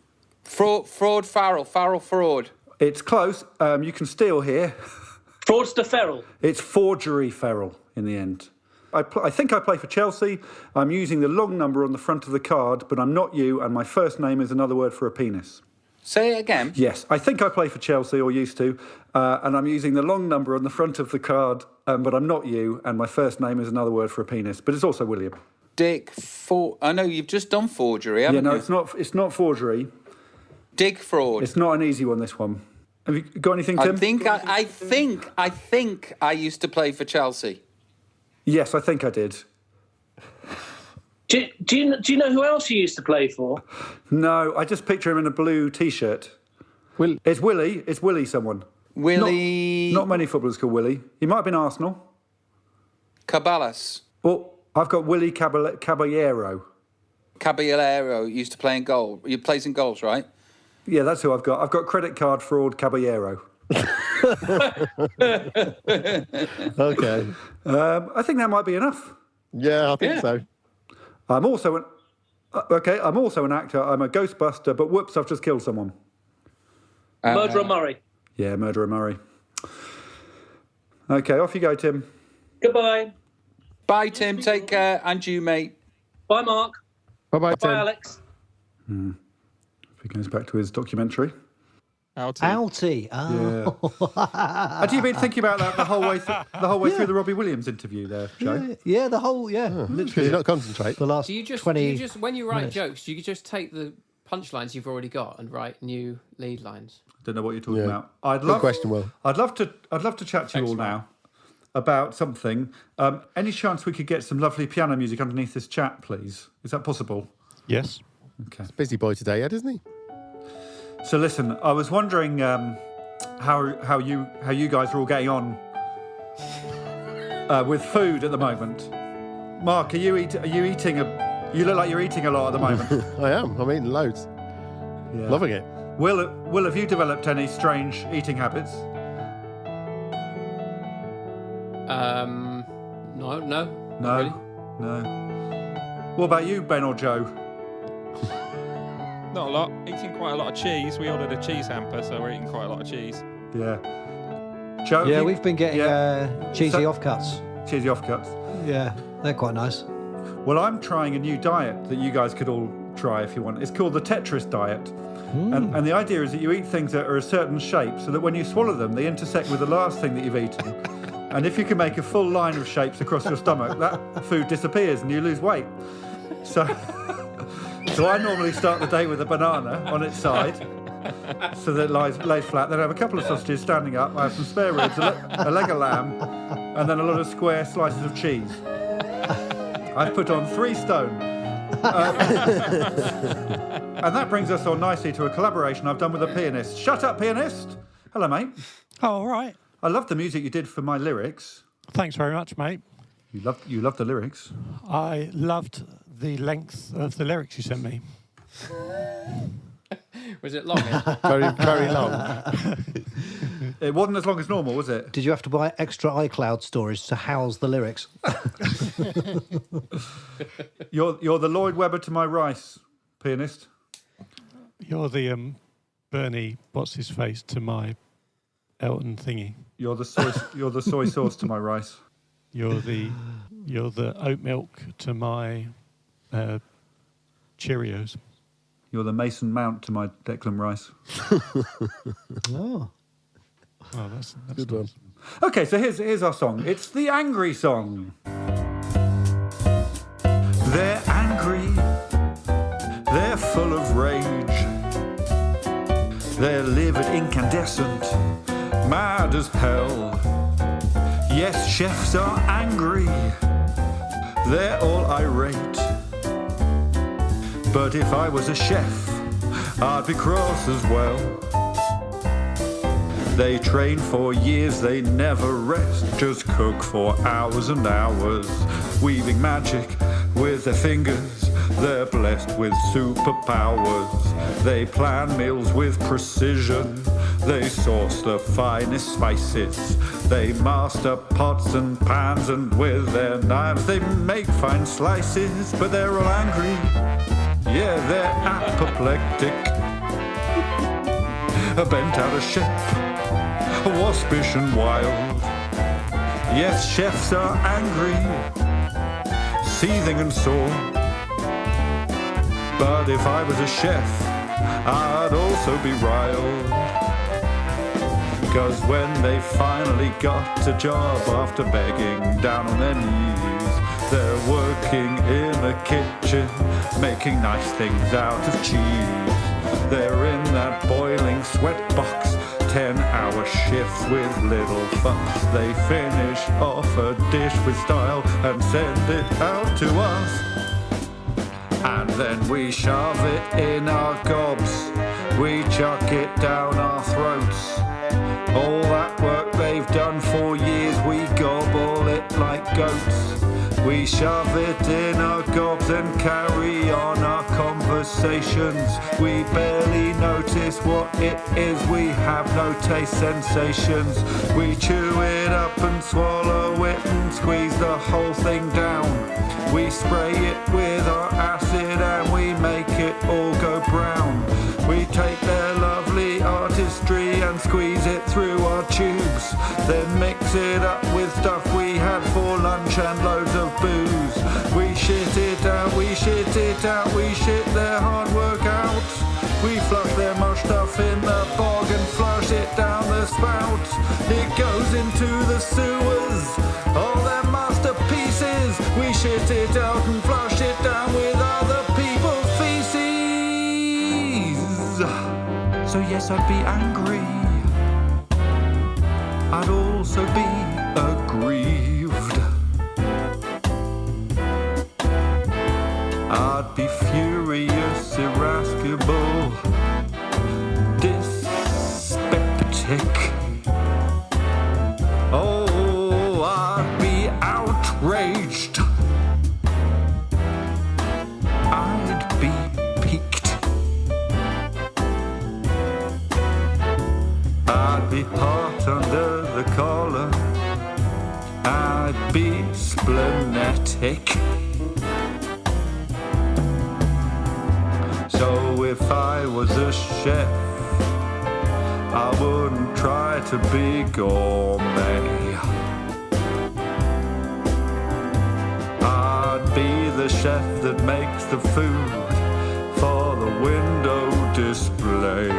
Farrell, fraud. It's close. You can steal here. Fraudster Ferrell. It's forgery Ferrell in the end. I think I play for Chelsea. I'm using the long number on the front of the card, but I'm not you, and my first name is another word for a penis. Say it again. Yes, I think I play for Chelsea, or used to, and I'm using the long number on the front of the card, but I'm not you, and my first name is another word for a penis, but it's also William. Dick I know you've just done forgery, haven't you? It's not forgery. Dick fraud. It's not an easy one, this one. Have you got anything, Tim? I think I used to play for Chelsea. Yes, I think I did. Do you know who else you used to play for? No, I just picture him in a blue T-shirt. It's Willie. It's Willie someone. Willie... Not many footballers called Willie. He might have been Arsenal. Caballas. Well, I've got Willie Caballero. Caballero used to play in goal. He plays in goals, right? Yeah, that's who I've got. I've got credit card fraud Caballero. Okay. I think that might be enough. Yeah, I think so. I'm also an actor. I'm a Ghostbuster, but whoops, I've just killed someone. Murderer Murray. Yeah, Murderer Murray. Okay, off you go, Tim. Goodbye. Bye, Tim. Take care. And you, mate. Bye, Mark. Bye-bye, Tim. Bye, Alex. If he goes back to his documentary. Outie. Oh. Yeah. Had you been thinking about that the whole way through the Robbie Williams interview there, Joe? Yeah, the whole, Literally. Did you not concentrate? The last do you just 20 when you write minutes. jokes, do you just take the punchlines you've already got and write new lead lines? Don't know what you're talking about. Good question, Will. I'd love to chat to you all now about something. Any chance we could get some lovely piano music underneath this chat, please? Is that possible? Yes. Okay. Busy boy today, Ed, isn't he? So listen, I was wondering how you guys are all getting on with food at the moment. Mark, are you eating you look like you're eating a lot at the moment. I am. I'm eating loads. Yeah. Loving it. Will, have you developed any strange eating habits? No. No. Not really. No. What about you, Ben or Joe? Not a lot. Eating quite a lot of cheese. We ordered a cheese hamper, so we're eating quite a lot of cheese. Yeah. Joe? Yeah, we've been getting cheesy So- offcuts. Cheesy offcuts. Yeah, they're quite nice. Well, I'm trying a new diet that you guys could all try if you want. It's called the Tetris Diet. And the idea is that you eat things that are a certain shape so that when you swallow them, they intersect with the last thing that you've eaten. And if you can make a full line of shapes across your stomach, that food disappears and you lose weight. So I normally start the day with a banana on its side so that it lays flat. Then I have a couple of sausages standing up. I have some spare ribs, a leg of lamb, and then a lot of square slices of cheese. I've put on 3 stone. And that brings us on nicely to a collaboration I've done with a pianist. Shut up, pianist! Hello, mate. Oh, all right. I love the music you did for my lyrics. Thanks very much, mate. You loved the lyrics. I loved The length of the lyrics you sent me. Was it long? Very, very long. It wasn't as long as normal, was it? Did you have to buy extra iCloud storage to house the lyrics? You're the Lloyd Webber to my Rice pianist. You're the Bernie, what's his face, to my Elton thingy. You're the soy sauce to my rice. You're the oat milk to my Cheerios. You're the Mason Mount to my Declan Rice. Oh. Oh, that's Good one. Okay, so here's our song. It's the angry song. They're angry. They're full of rage. They're livid, incandescent, mad as hell. Yes, chefs are angry. They're all irate. But if I was a chef, I'd be cross as well. They train for years, they never rest, just cook for hours and hours, weaving magic with their fingers. They're blessed with superpowers. They plan meals with precision. They source the finest spices. They master pots and pans, and with their knives they make fine slices. But they're all angry. Yeah, they're apoplectic. Bent out of shape, waspish and wild. Yes, chefs are angry, seething and sore. But if I was a chef, I'd also be riled. 'Cause when they finally got a job after begging down on their knees, they're working in a kitchen, making nice things out of cheese. They're in that boiling sweat box, 10-hour shifts with little fuss. They finish off a dish with style and send it out to us. And then we shove it in our gobs, we chuck it down our throats. All that work they've done for years, we gobble it like goats. We shove it in our gobs and carry on our conversations. We barely notice what it is, we have no taste sensations. We chew it up and swallow it and squeeze the whole thing down. We spray it with our acid and we make it all go brown. We take their lovely artistry and squeeze it through our tubes, then mix it up with stuff we had for lunch and loads of booze. We shit it out, we shit it out, we shit their hard work out. We flush their mush stuff in the bog and flush it down the spout. It goes into the sewers, all their masterpieces. We shit it out and flush it down with other people's feces. So yes, I'd be angry. I'd also be aggrieved. I'd be furious, irascible, dyspeptic. Oh, I'd be outraged. I'd be piqued. I'd be hot under the collar. I'd be splenetic. So if I was a chef, I wouldn't try to be gourmet. I'd be the chef that makes the food for the window display.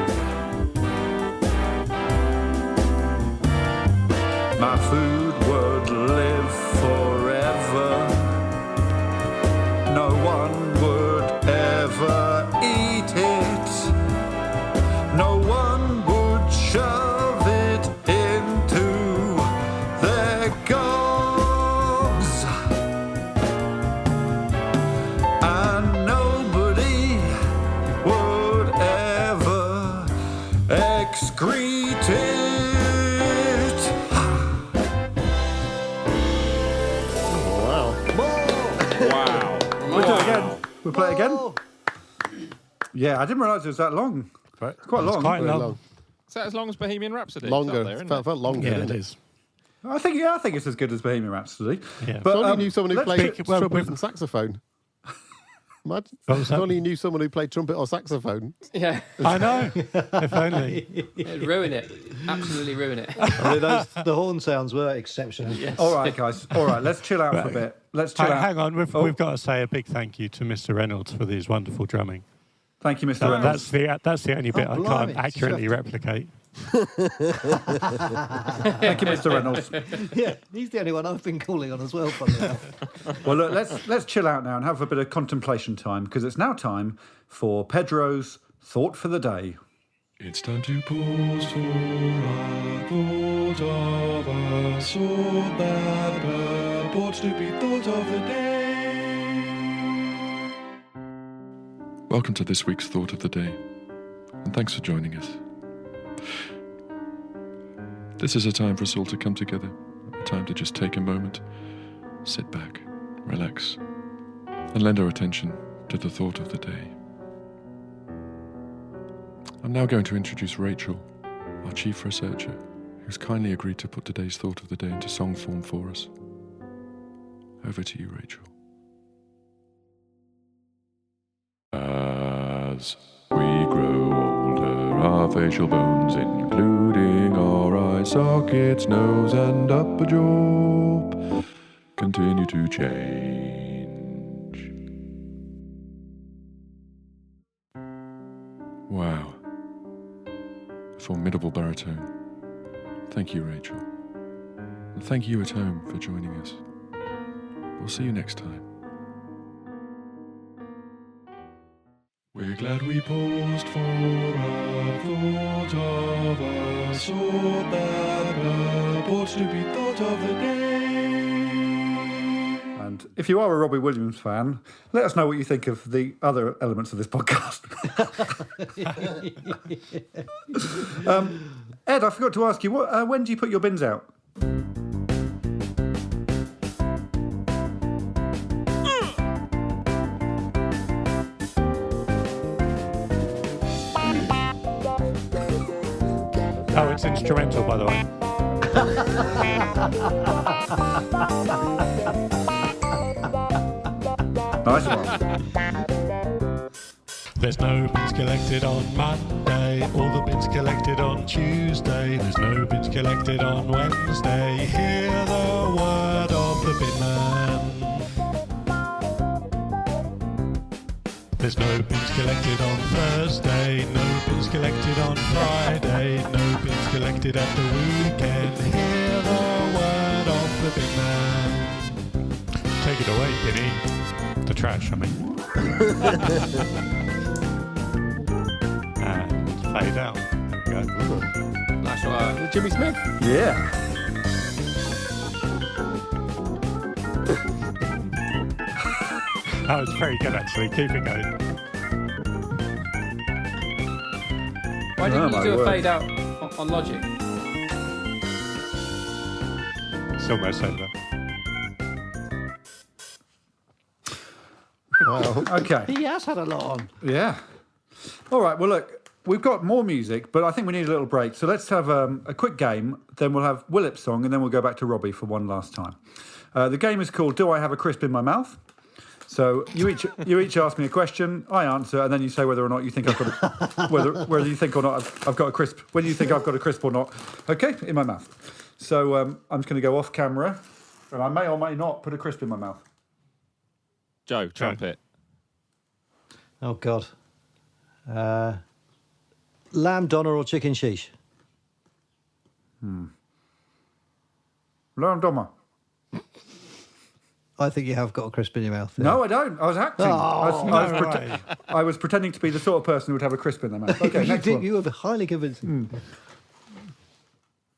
My food would live forever. No one would ever eat it. No one would shove it into their gobs. And nobody would ever excrete it. play it again? Yeah, I didn't realise it was that long. It's quite long. Quite long. Is that as long as Bohemian Rhapsody? Longer. It's up there, Felt longer. Yeah, didn't it is. I think it's as good as Bohemian Rhapsody. Yeah. But If only knew someone who played well, trumpet and saxophone. Imagine. What was If that? only you knew someone who played trumpet or saxophone. Yeah, I know. If only. it'd ruin it. Absolutely ruin it. I mean, the horn sounds were exceptional. All right, guys. All right, let's chill out for a bit. Let's chill out. Hang on, we've got to say a big thank you to Mr. Reynolds for his wonderful drumming. Thank you, Mr. Reynolds. That's the only bit I blimey. can't accurately replicate. Thank you, Mr. Reynolds. Yeah, he's the only one I've been calling on as well, funny enough. Well, look, let's chill out now and have a bit of contemplation time because it's now time for Pedro's Thought for the Day. It's time to pause for a thought of a sort that purports to be thought of the day. Welcome to this week's Thought of the Day, and thanks for joining us. This is a time for us all to come together, a time to just take a moment, sit back, relax, and lend our attention to the thought of the day. I'm now going to introduce Rachel, our chief researcher, who's kindly agreed to put today's thought of the day into song form for us. Over to you, Rachel. As we grow older, our facial bones, including our eye sockets, nose and upper jaw, continue to change. Wow. A formidable baritone. Thank you, Rachel. And thank you at home for joining us. We'll see you next time. We're glad we paused for a thought of a sort that purports to be thought of the day. And if you are a Robbie Williams fan, let us know what you think of the other elements of this podcast. Ed, I forgot to ask you, when do you put your bins out? Oh, it's instrumental, by the way. Nice one. There's no bins collected on Monday, all the bins collected on Tuesday. There's no bins collected on Wednesday. Hear the word of the bin man. There's no bins collected on Thursday, no bins collected on Friday, no bins collected at the weekend. Hear the word of the bin man. Take it away, Binny. The trash, I mean. And fade out. There we go. Nice one. Jimmy Smith. Yeah. That was very good, actually. Keep it going. Why didn't Oh, you do my a word. fade out on Logic? It's almost over. Wow. Okay. He has had a lot on. Yeah. All right. Well, look, we've got more music, but I think we need a little break. So let's have a quick game. Then we'll have Willip's song, and then we'll go back to Robbie for one last time. The game is called "Do I Have a Crisp in My Mouth?" So you each ask me a question, I answer, and then you say whether or not you think I've got a, whether you think or not I've got a crisp. Whether you think I've got a crisp or not. Okay, in my mouth. So I'm just going to go off camera, and I may or may not put a crisp in my mouth. Joe, trumpet. Oh, God. Lamb doner or chicken sheesh? Lamb doner. I think you have got a crisp in your mouth. Yeah. No, I don't. I was acting. No I was pretending to be the sort of person who would have a crisp in their mouth. Okay, next one. You were highly convincing.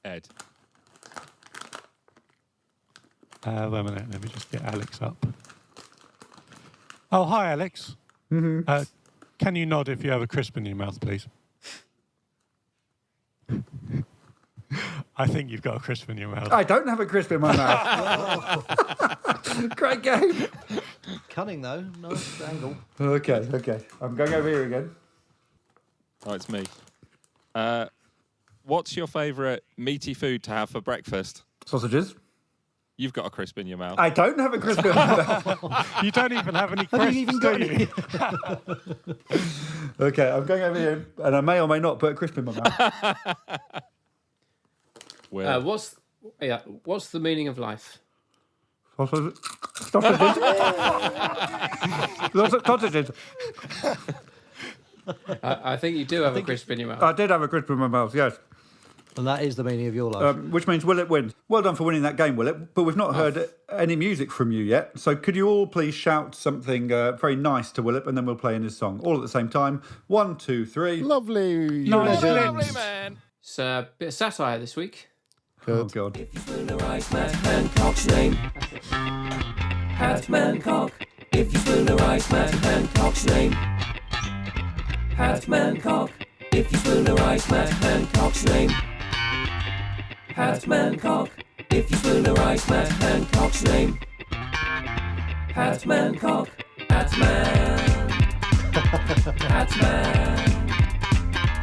Ed. Wait a minute, let me just get Alex up. Oh, hi, Alex. Mm-hmm. Can you nod if you have a crisp in your mouth, please? I think you've got a crisp in your mouth. I don't have a crisp in my mouth. Great game. cunning, though. Nice angle. Okay. I'm going over here again. Oh, it's me. What's your favourite meaty food to have for breakfast? Sausages. You've got a crisp in your mouth. I don't have a crisp in my mouth. You don't even have any Have crisps, you even got do you? any? Okay, I'm going over here, and I may or may not put a crisp in my mouth. Well, What's the meaning of life? Sausages. Sausages. I think you do have a crisp in your mouth. I did have a crisp in my mouth, yes. And that is the meaning of your life. Which means Willett wins. Well done for winning that game, Willett. But we've not heard any music from you yet. So could you all please shout something very nice to Willett, and then we'll play in his song all at the same time. 1, 2, 3. Lovely. Nice. lovely, man. It's a bit of satire this week. Oh, God. If you spoon the rice, Matt Hancock's name. Hatmancock. If you spoon the rice, Matt Hancock's name. Hatmancock. If you spoon the rice, Matt Hancock's name. Hatmancock. If you spoon the rice, Matt Hancock's name. Hatmancock. Hatman. Hatman.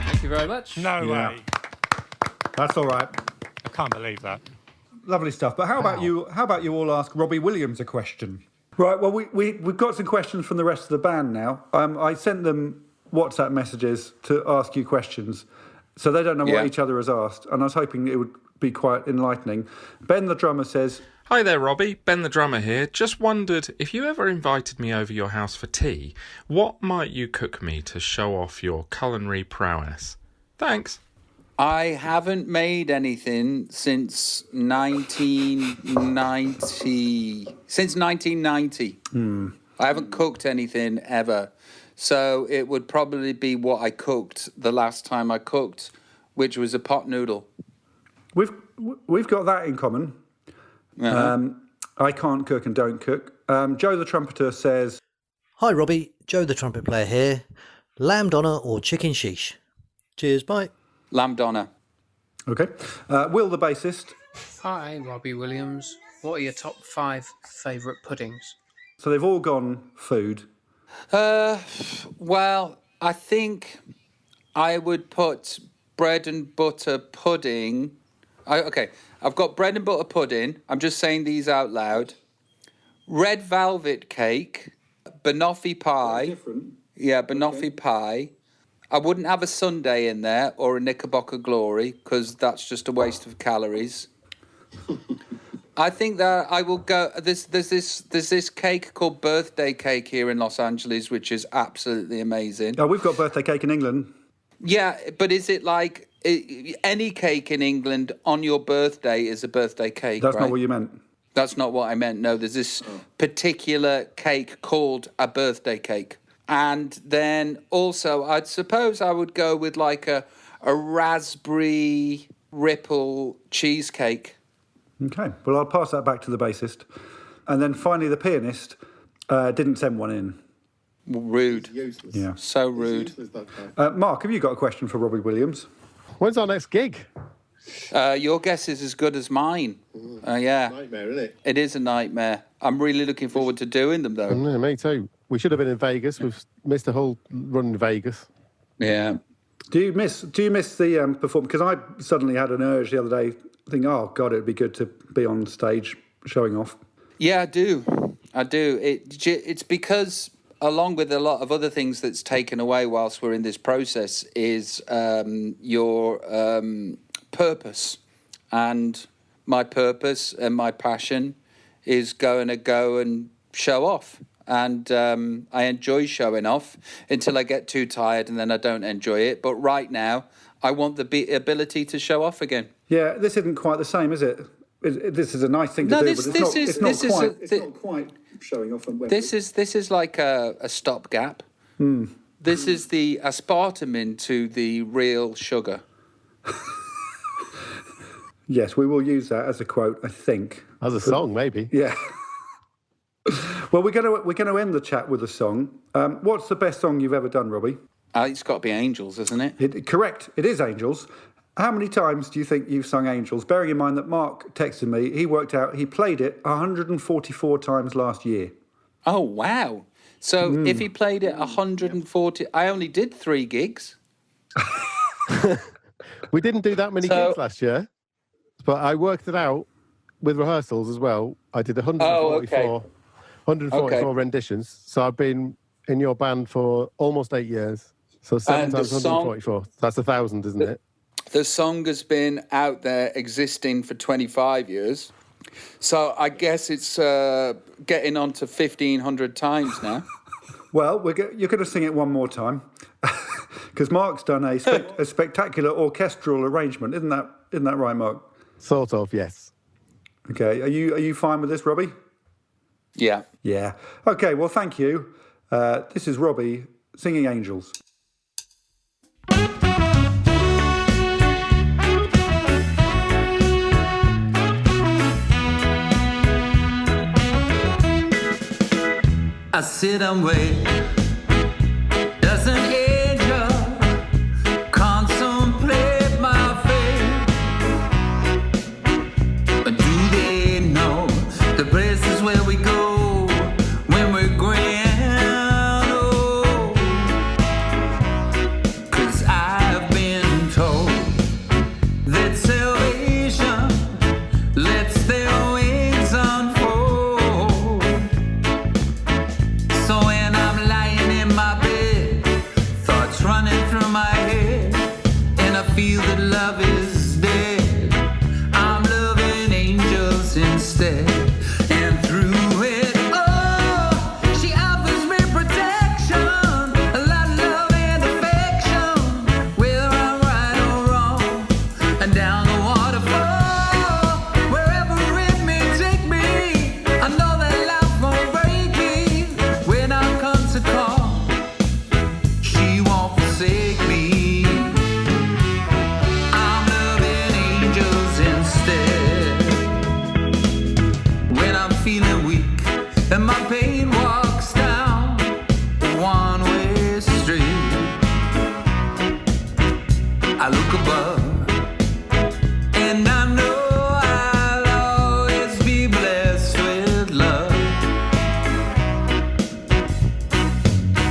Thank you very much. No Yeah. way. That's all right. I can't believe that. Lovely stuff. But how about you? How about you all ask Robbie Williams a question? Right. Well, we've got some questions from the rest of the band now. I sent them WhatsApp messages to ask you questions, so they don't know what each other has asked. And I was hoping it would be quite enlightening. Ben, the drummer, says, Hi there, Robbie. Ben the drummer here. Just wondered if you ever invited me over your house for tea, what might you cook me to show off your culinary prowess? Thanks. I haven't made anything since 1990. Since 1990. I haven't cooked anything ever. So it would probably be what I cooked the last time I cooked, which was a pot noodle. We've got that in common. I can't cook and don't cook. Joe the trumpeter says, Hi, Robbie. Joe the trumpet player here. Lamb doner or chicken sheesh? Cheers, bye. Lamb doner. okay. Will the bassist. Hi, Robbie Williams. What are your top 5 favourite puddings? So they've all gone food. Well, I think I would put bread and butter pudding. Okay, I've got bread and butter pudding. I'm just saying these out loud. Red velvet cake, banoffee pie. Different. Yeah, banoffee pie. I wouldn't have a sundae in there or a Knickerbocker Glory because that's just a waste of calories. I think that I will go. There's this cake called birthday cake here in Los Angeles, which is absolutely amazing. Oh, we've got birthday cake in England. Yeah, but is it like any cake in England on your birthday is a birthday cake? That's right? not what you meant. That's not what I meant. No, there's this particular cake called a birthday cake. And then also, I'd suppose I would go with like a raspberry ripple cheesecake. Okay, well, I'll pass that back to the bassist. And then finally, the pianist didn't send one in. Rude. Useless. Yeah. So rude. Mark, have you got a question for Robbie Williams? When's our next gig? Your guess is as good as mine. Yeah. Nightmare, isn't it? It is a nightmare. I'm really looking forward to doing them, though. Yeah, me too. We should have been in Vegas. We've missed a whole run in Vegas. Yeah. Do you miss the performance? Because I suddenly had an urge the other day, thinking, oh, God, it'd be good to be on stage showing off. Yeah, I do. It's because, along with a lot of other things that's taken away whilst we're in this process, is your purpose. And my purpose and my passion is going to go and show off. And I enjoy showing off until I get too tired and then I don't enjoy it. But right now, I want the ability to show off again. Yeah, this isn't quite the same, is it? This is a nice thing to do, but it's not quite showing off. This is like a stopgap. This is the aspartame to the real sugar. Yes, we will use that as a quote, I think. As a song, maybe. Yeah. Well, we're going to end the chat with a song. What's the best song you've ever done, Robbie? It's got to be Angels, isn't it? Correct. It is Angels. How many times do you think you've sung Angels? Bearing in mind that Mark texted me, he worked out he played it 144 times last year. Oh, wow. So if he played it 140... I only did 3 gigs. We didn't do that many gigs last year, but I worked it out with rehearsals as well. I did 144 renditions. So I've been in your band for almost 8 years. So 7 times 144. That's 1,000, isn't it? The song has been out there existing for 25 years. So I guess it's getting on to 1,500 times now. Well, you're going to sing it one more time. Because Mark's done a spectacular orchestral arrangement. Isn't that right, Mark? Sort of, yes. Okay. Are you fine with this, Robbie? Yeah. Yeah. Okay, well, thank you. This is Robbie singing Angels. I sit and wait. Does an angel contemplate my fate? Do they know the places where we go when we're grand old? 'Cause I've been told that salvation lets their wings unfold. So when I'm lying in my bed, thoughts running through my head, and I feel that love is dead, I'm loving angels instead. And through it all, she offers me protection, a lot of love and affection, whether I'm right or wrong, and down the waterfall, wherever it may take me, I know that life won't break me. When I come to call, she won't forsake me. I'm loving angels instead. When I'm feeling weak and my pain walks down a one-way street, I look above and I know I'll always be blessed with love.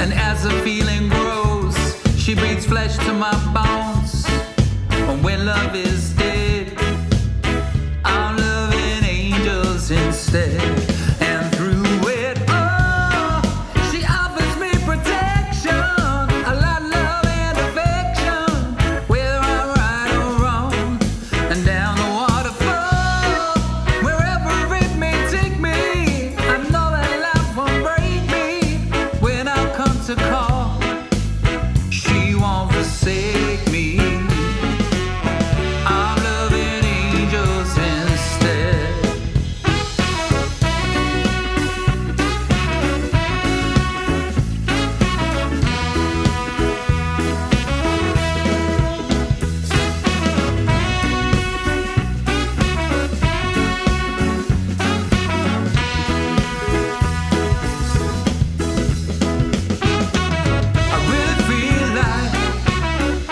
And as the feeling grows, she breathes flesh to my bones. And when love is dead, I'm loving angels instead. And through it all, she offers me protection, a lot of love and affection, whether I'm right or wrong, and down the waterfall, wherever it may take me, I know that life won't break me. When I come to call, she won't forsake me. I'm loving angels instead.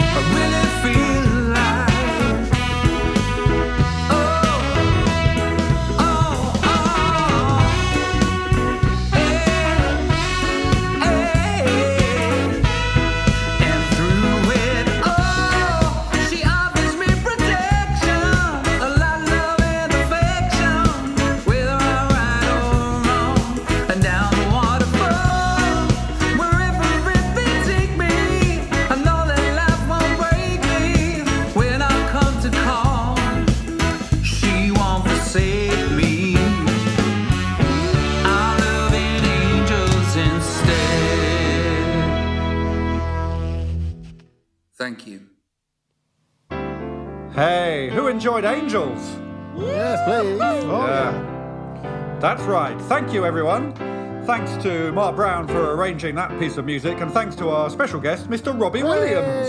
I really feel like, oh, and through it all, she offers me protection, a lot of love and affection, whether I'm right or wrong, and down the waterfall, wherever it may take me, I know that life won't break me. When I come to call, she won't forsake me. I'm loving angels instead. Thank you. Hey, who enjoyed Angels? Yes, please. Oh, Yeah. That's right. Thank you, everyone. Thanks to Mark Brown for arranging that piece of music, and thanks to our special guest, Mr. Robbie Williams.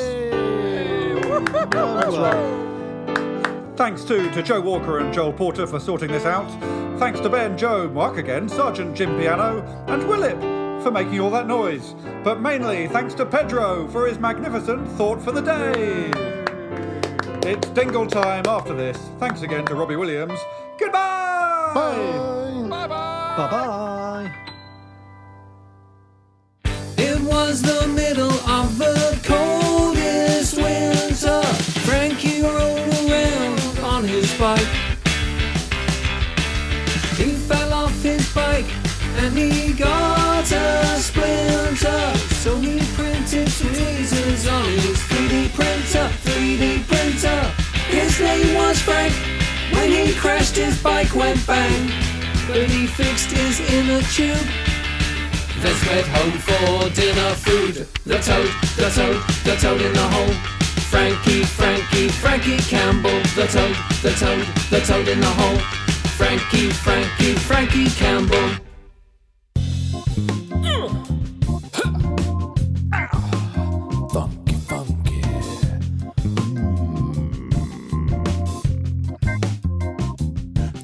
That's right. Thanks to Joe Walker and Joel Porter for sorting this out. Thanks to Ben, Joe, Mark again, Sergeant Jim Piano, and Willip for making all that noise. But mainly thanks to Pedro for his magnificent thought for the day. It's dingle time after this. Thanks again to Robbie Williams. Goodbye! Bye. Bye-bye. was the middle of the coldest winter. Frankie rolled around on his bike. He fell off his bike and he got a splinter. So he printed tweezers on his 3D printer, 3D printer. His name was Frank. When he crashed, his bike went bang, but he fixed his inner tube. Then sped home for dinner food. The toad, the toad, the toad in the hole. Frankie, Frankie, Frankie Campbell. The toad, the toad, the toad in the hole. Frankie, Frankie, Frankie Campbell. Funky, funky.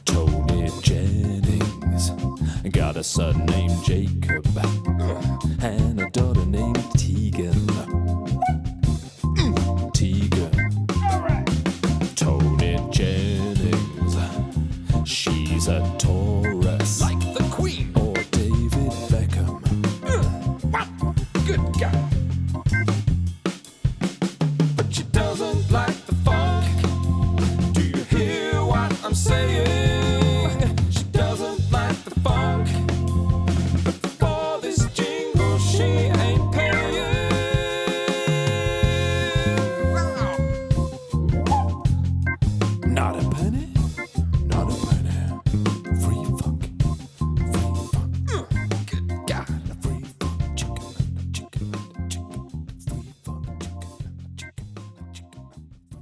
Tony Jennings got a son named Jacob and a daughter named Tegan. Tegan. Tony Jennings, she's a Taurus, like the Queen or David Beckham. Good guy. But she doesn't like the funk. Do you hear what I'm saying? She doesn't like the funk. But for this jingle she ain't paying. Not a penny, not a penny. Free funk, free funk. Good God, a free funk chicken, chicken, chicken, free funk chicken, chicken, chicken, free funk chicken.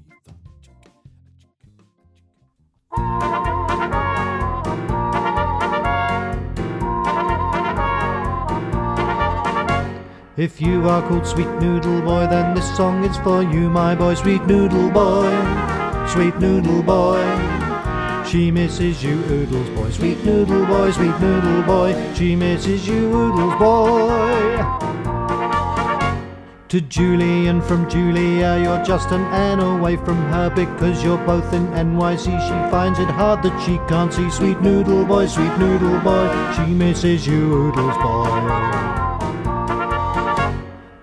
If you are called Sweet Noodle Boy, then this song is for you, my boy. Sweet Noodle Boy, Sweet Noodle Boy. She misses you, Oodles Boy. Sweet Noodle Boy, Sweet Noodle Boy. She misses you, Oodles Boy. To Julie and from Julia, you're just an N away from her because you're both in NYC. She finds it hard that she can't see. Sweet Noodle Boy, Sweet Noodle Boy. She misses you, Oodles Boy.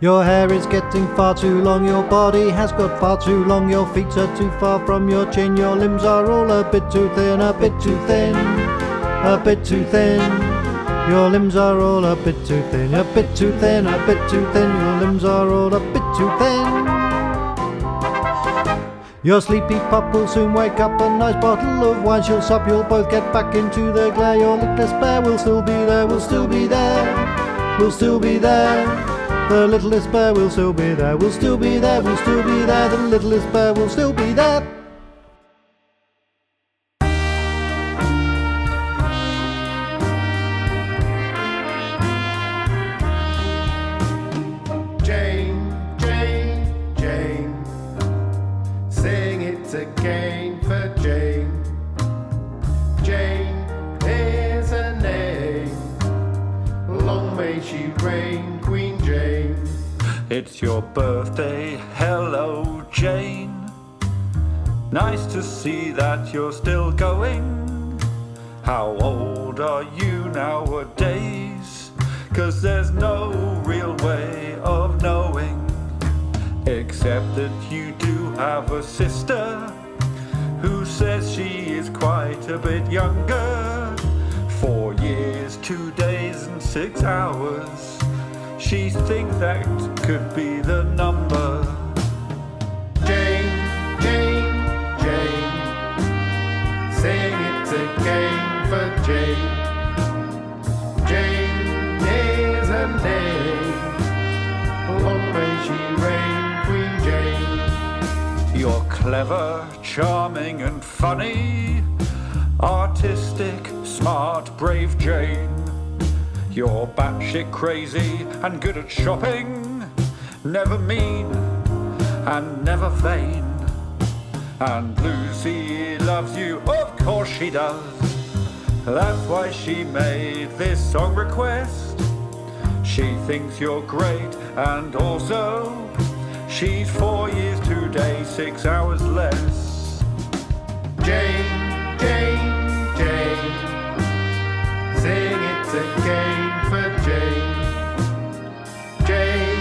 Your hair is getting far too long, your body has got far too long, your feet are too far from your chin, your limbs are all a bit too thin, a bit too thin, a bit too thin. Your limbs are all a bit too thin, a bit too thin, a bit too thin. Your limbs are all a bit too thin. Your sleepy pup will soon wake up, a nice bottle of wine she'll sup. You'll both get back into the glare. Your littlest bear will still be there, will still be there, will still be there. The littlest bear will still be there, will still be there, will still be there. The littlest bear will still be there. Jane, Jane, Jane. Sing it again for Jane. Jane is a name. Long may she reign, Queen Jane. It's your birthday, hello Jane. Nice to see that you're still going. How old are you nowadays? 'Cause there's no real way of knowing, except that you do have a sister who says she is quite a bit younger. 4 years, 2 days and 6 hours. She thinks that could be the number. Jane, Jane, Jane. Sing it again for Jane. Jane is a name. Long may she reign, Queen Jane. You're clever, charming and funny, artistic, smart, brave Jane. You're batshit crazy and good at shopping, never mean and never vain. And Lucy loves you, of course she does. That's why she made this song request. She thinks you're great, and also she's 4 years, 2 days, 6 hours less. Jane, Jane, Jane. Sing it again for Jane. Jane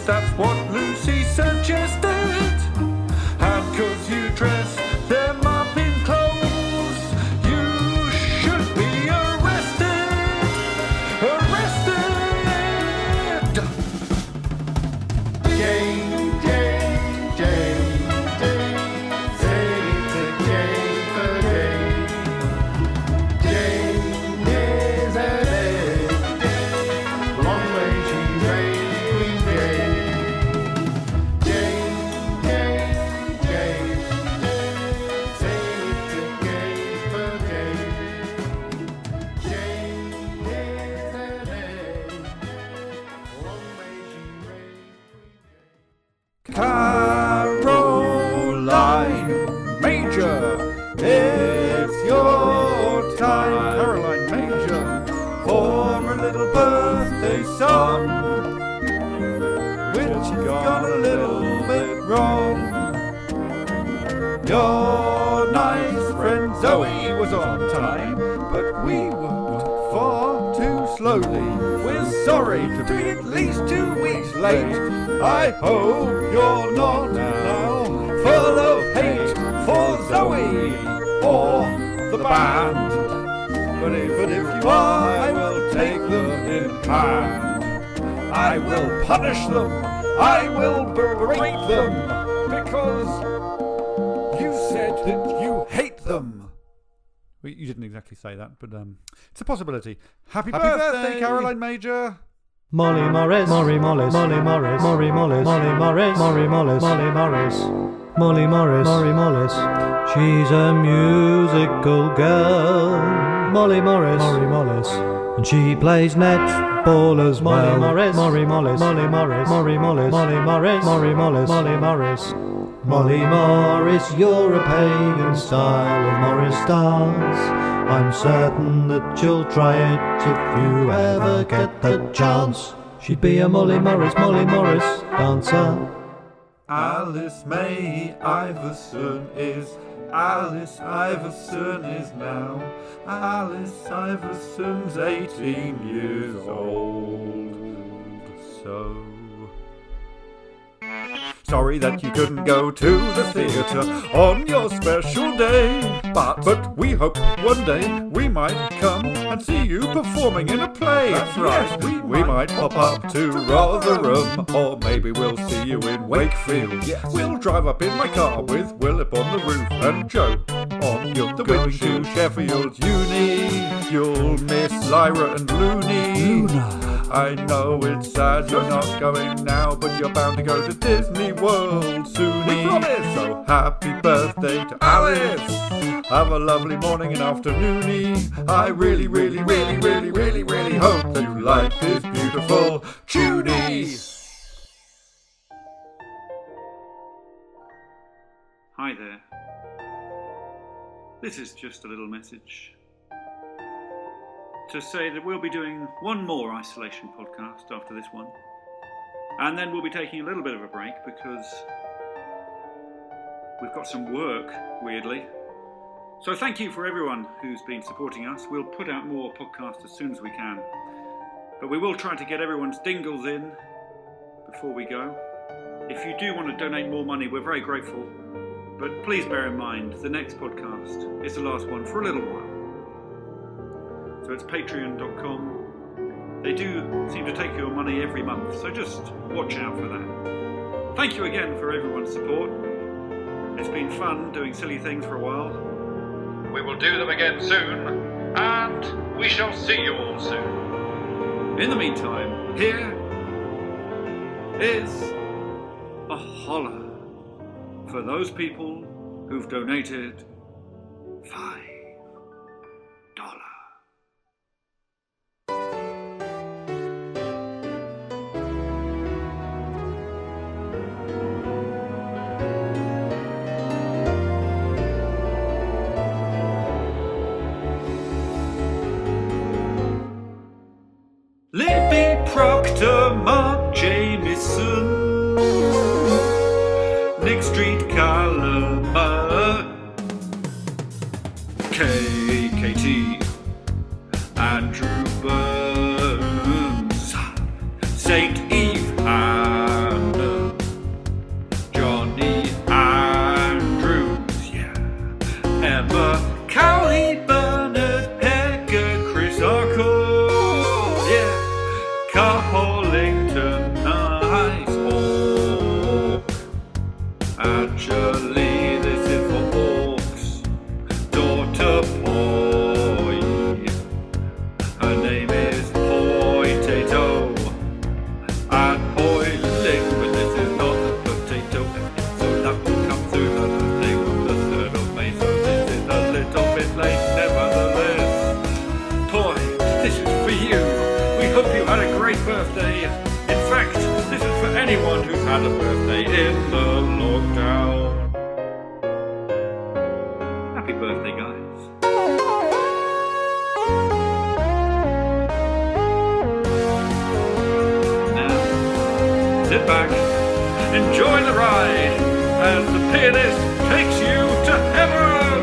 that's what Lucy suggested. And 'cause you dress them up in clothes, you should be arrested. Arrested! Jane, Jane, Jane, Jane, say it's a Jane for Jane. Jane is a lady, long way she's reigning Queen Jane. Jane, Jane, Jane, Jane, say it's a Jane for Jane. Jane is a lady, long may she reign Queen Jane. Caroline Major, it's your time. Caroline Major, for a little birthday song, which has gone a little bit wrong. Your nice friend Zoe was on time, but we worked far too slowly. We're sorry to be at least 2 weeks late. I hope you're not now full of hate for Zoe or the band. But if you are, I will take them in hand. I will punish them. I will berate them, because you said that you hate them. Well, you didn't exactly say that, but it's a possibility. Happy birthday, Caroline Major. Molly Morris, Molly Morris, Molly Morris, Molly Morris, Molly Morris, Molly Morris, Molly Morris, Molly Morris, Molly Morris. She's a musical girl, Molly Morris, Molly Morris, and she plays netball as well. Molly Morris, Molly Morris, Molly Morris, Molly Morris, Molly Morris, Molly Morris, Molly Morris. Molly Morris, you're a pagan style of Morris dance. I'm certain that you'll try it if you ever get the chance. She'd be a Molly Morris dancer. Alice May Iverson is now. Alice Iverson's 18 years old. So sorry that you couldn't go to the theatre on your special day, but we hope one day we might come and see you performing in a play. That's right. Yes, we might pop up to Rotherham, or maybe we'll see you in Wakefield. Yes. We'll drive up in my car with Willip on the roof and Joe on the going to Sheffield Uni. You'll miss Lyra and Looney. I know it's sad you're not going now, but you're bound to go to Disney World soon. We promise! So happy birthday to Alice! Have a lovely morning and afternoony. I really hope that you like this beautiful tunie. Hi there. This is just a little message to say that we'll be doing one more isolation podcast after this one, and then we'll be taking a little bit of a break because we've got some work, weirdly. So thank you for everyone who's been supporting us. We'll put out more podcasts as soon as we can, but we will try to get everyone's dingles in before we go. If you do want to donate more money, we're very grateful, but please bear in mind the next podcast is the last one for a little while. So it's patreon.com. They do seem to take your money every month, so just watch out for that. Thank you again for everyone's support. It's been fun doing silly things for a while. We will do them again soon, and we shall see you all soon. In the meantime, here is a holler for those people who've donated $5. Libby Proctor, Mark Jamieson, Nick Street Callum, KKT, Andrew Burns, St. Eve Ham, a birthday in the lockdown. Happy birthday, guys. Now, sit back, enjoy the ride as the pianist takes you to heaven.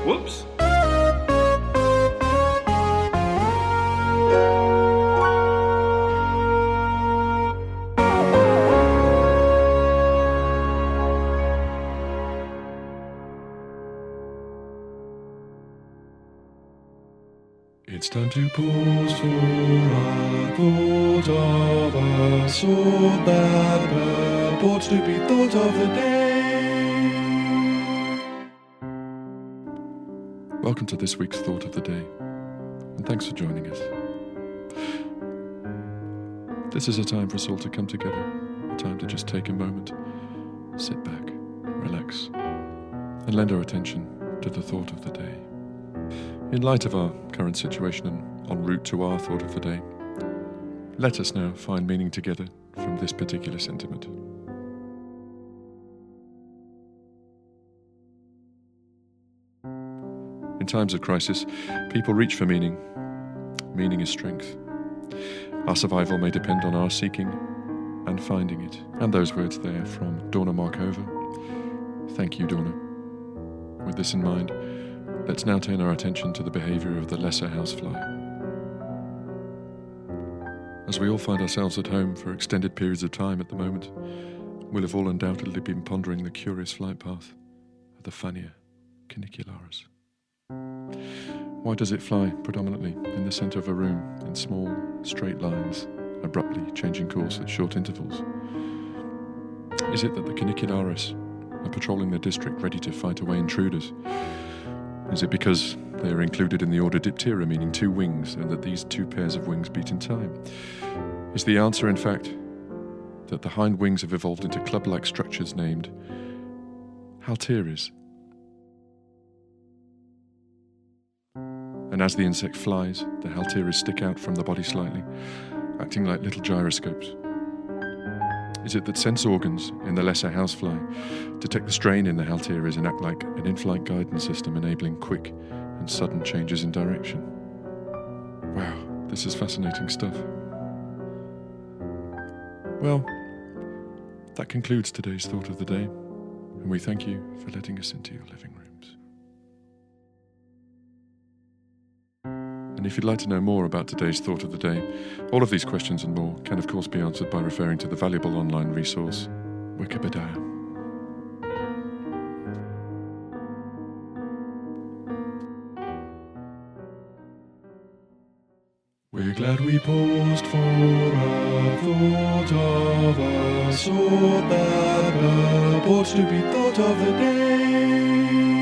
Whoops. It's time to pause for a thought of a sort that purports to be thought of the day. Welcome to this week's Thought of the Day, and thanks for joining us. This is a time for us all to come together, a time to just take a moment, sit back, relax, and lend our attention to the thought of the day. In light of our current situation and en route to our thought of the day, let us now find meaning together from this particular sentiment. In times of crisis, people reach for meaning. Meaning is strength. Our survival may depend on our seeking and finding it. And those words there from Donna Markova. Thank you, Donna. With this in mind, let's now turn our attention to the behaviour of the lesser housefly. As we all find ourselves at home for extended periods of time at the moment, we'll have all undoubtedly been pondering the curious flight path of the Fania canicularis. Why does it fly predominantly in the centre of a room in small, straight lines, abruptly changing course at short intervals? Is it that the canicularis are patrolling the district ready to fight away intruders? Is it because they are included in the order Diptera, meaning two wings, and that these two pairs of wings beat in time? Is the answer, in fact, that the hind wings have evolved into club-like structures named halteres? And as the insect flies, the halteres stick out from the body slightly, acting like little gyroscopes. Is it that sense organs in the lesser housefly detect the strain in the halteres and act like an in-flight guidance system, enabling quick and sudden changes in direction? Wow, this is fascinating stuff. Well, that concludes today's Thought of the Day, and we thank you for letting us into your living rooms. And if you'd like to know more about today's Thought of the Day, all of these questions and more can of course be answered by referring to the valuable online resource, Wikipedia. We're glad we paused for a thought of a sort that purports to be thought of the day.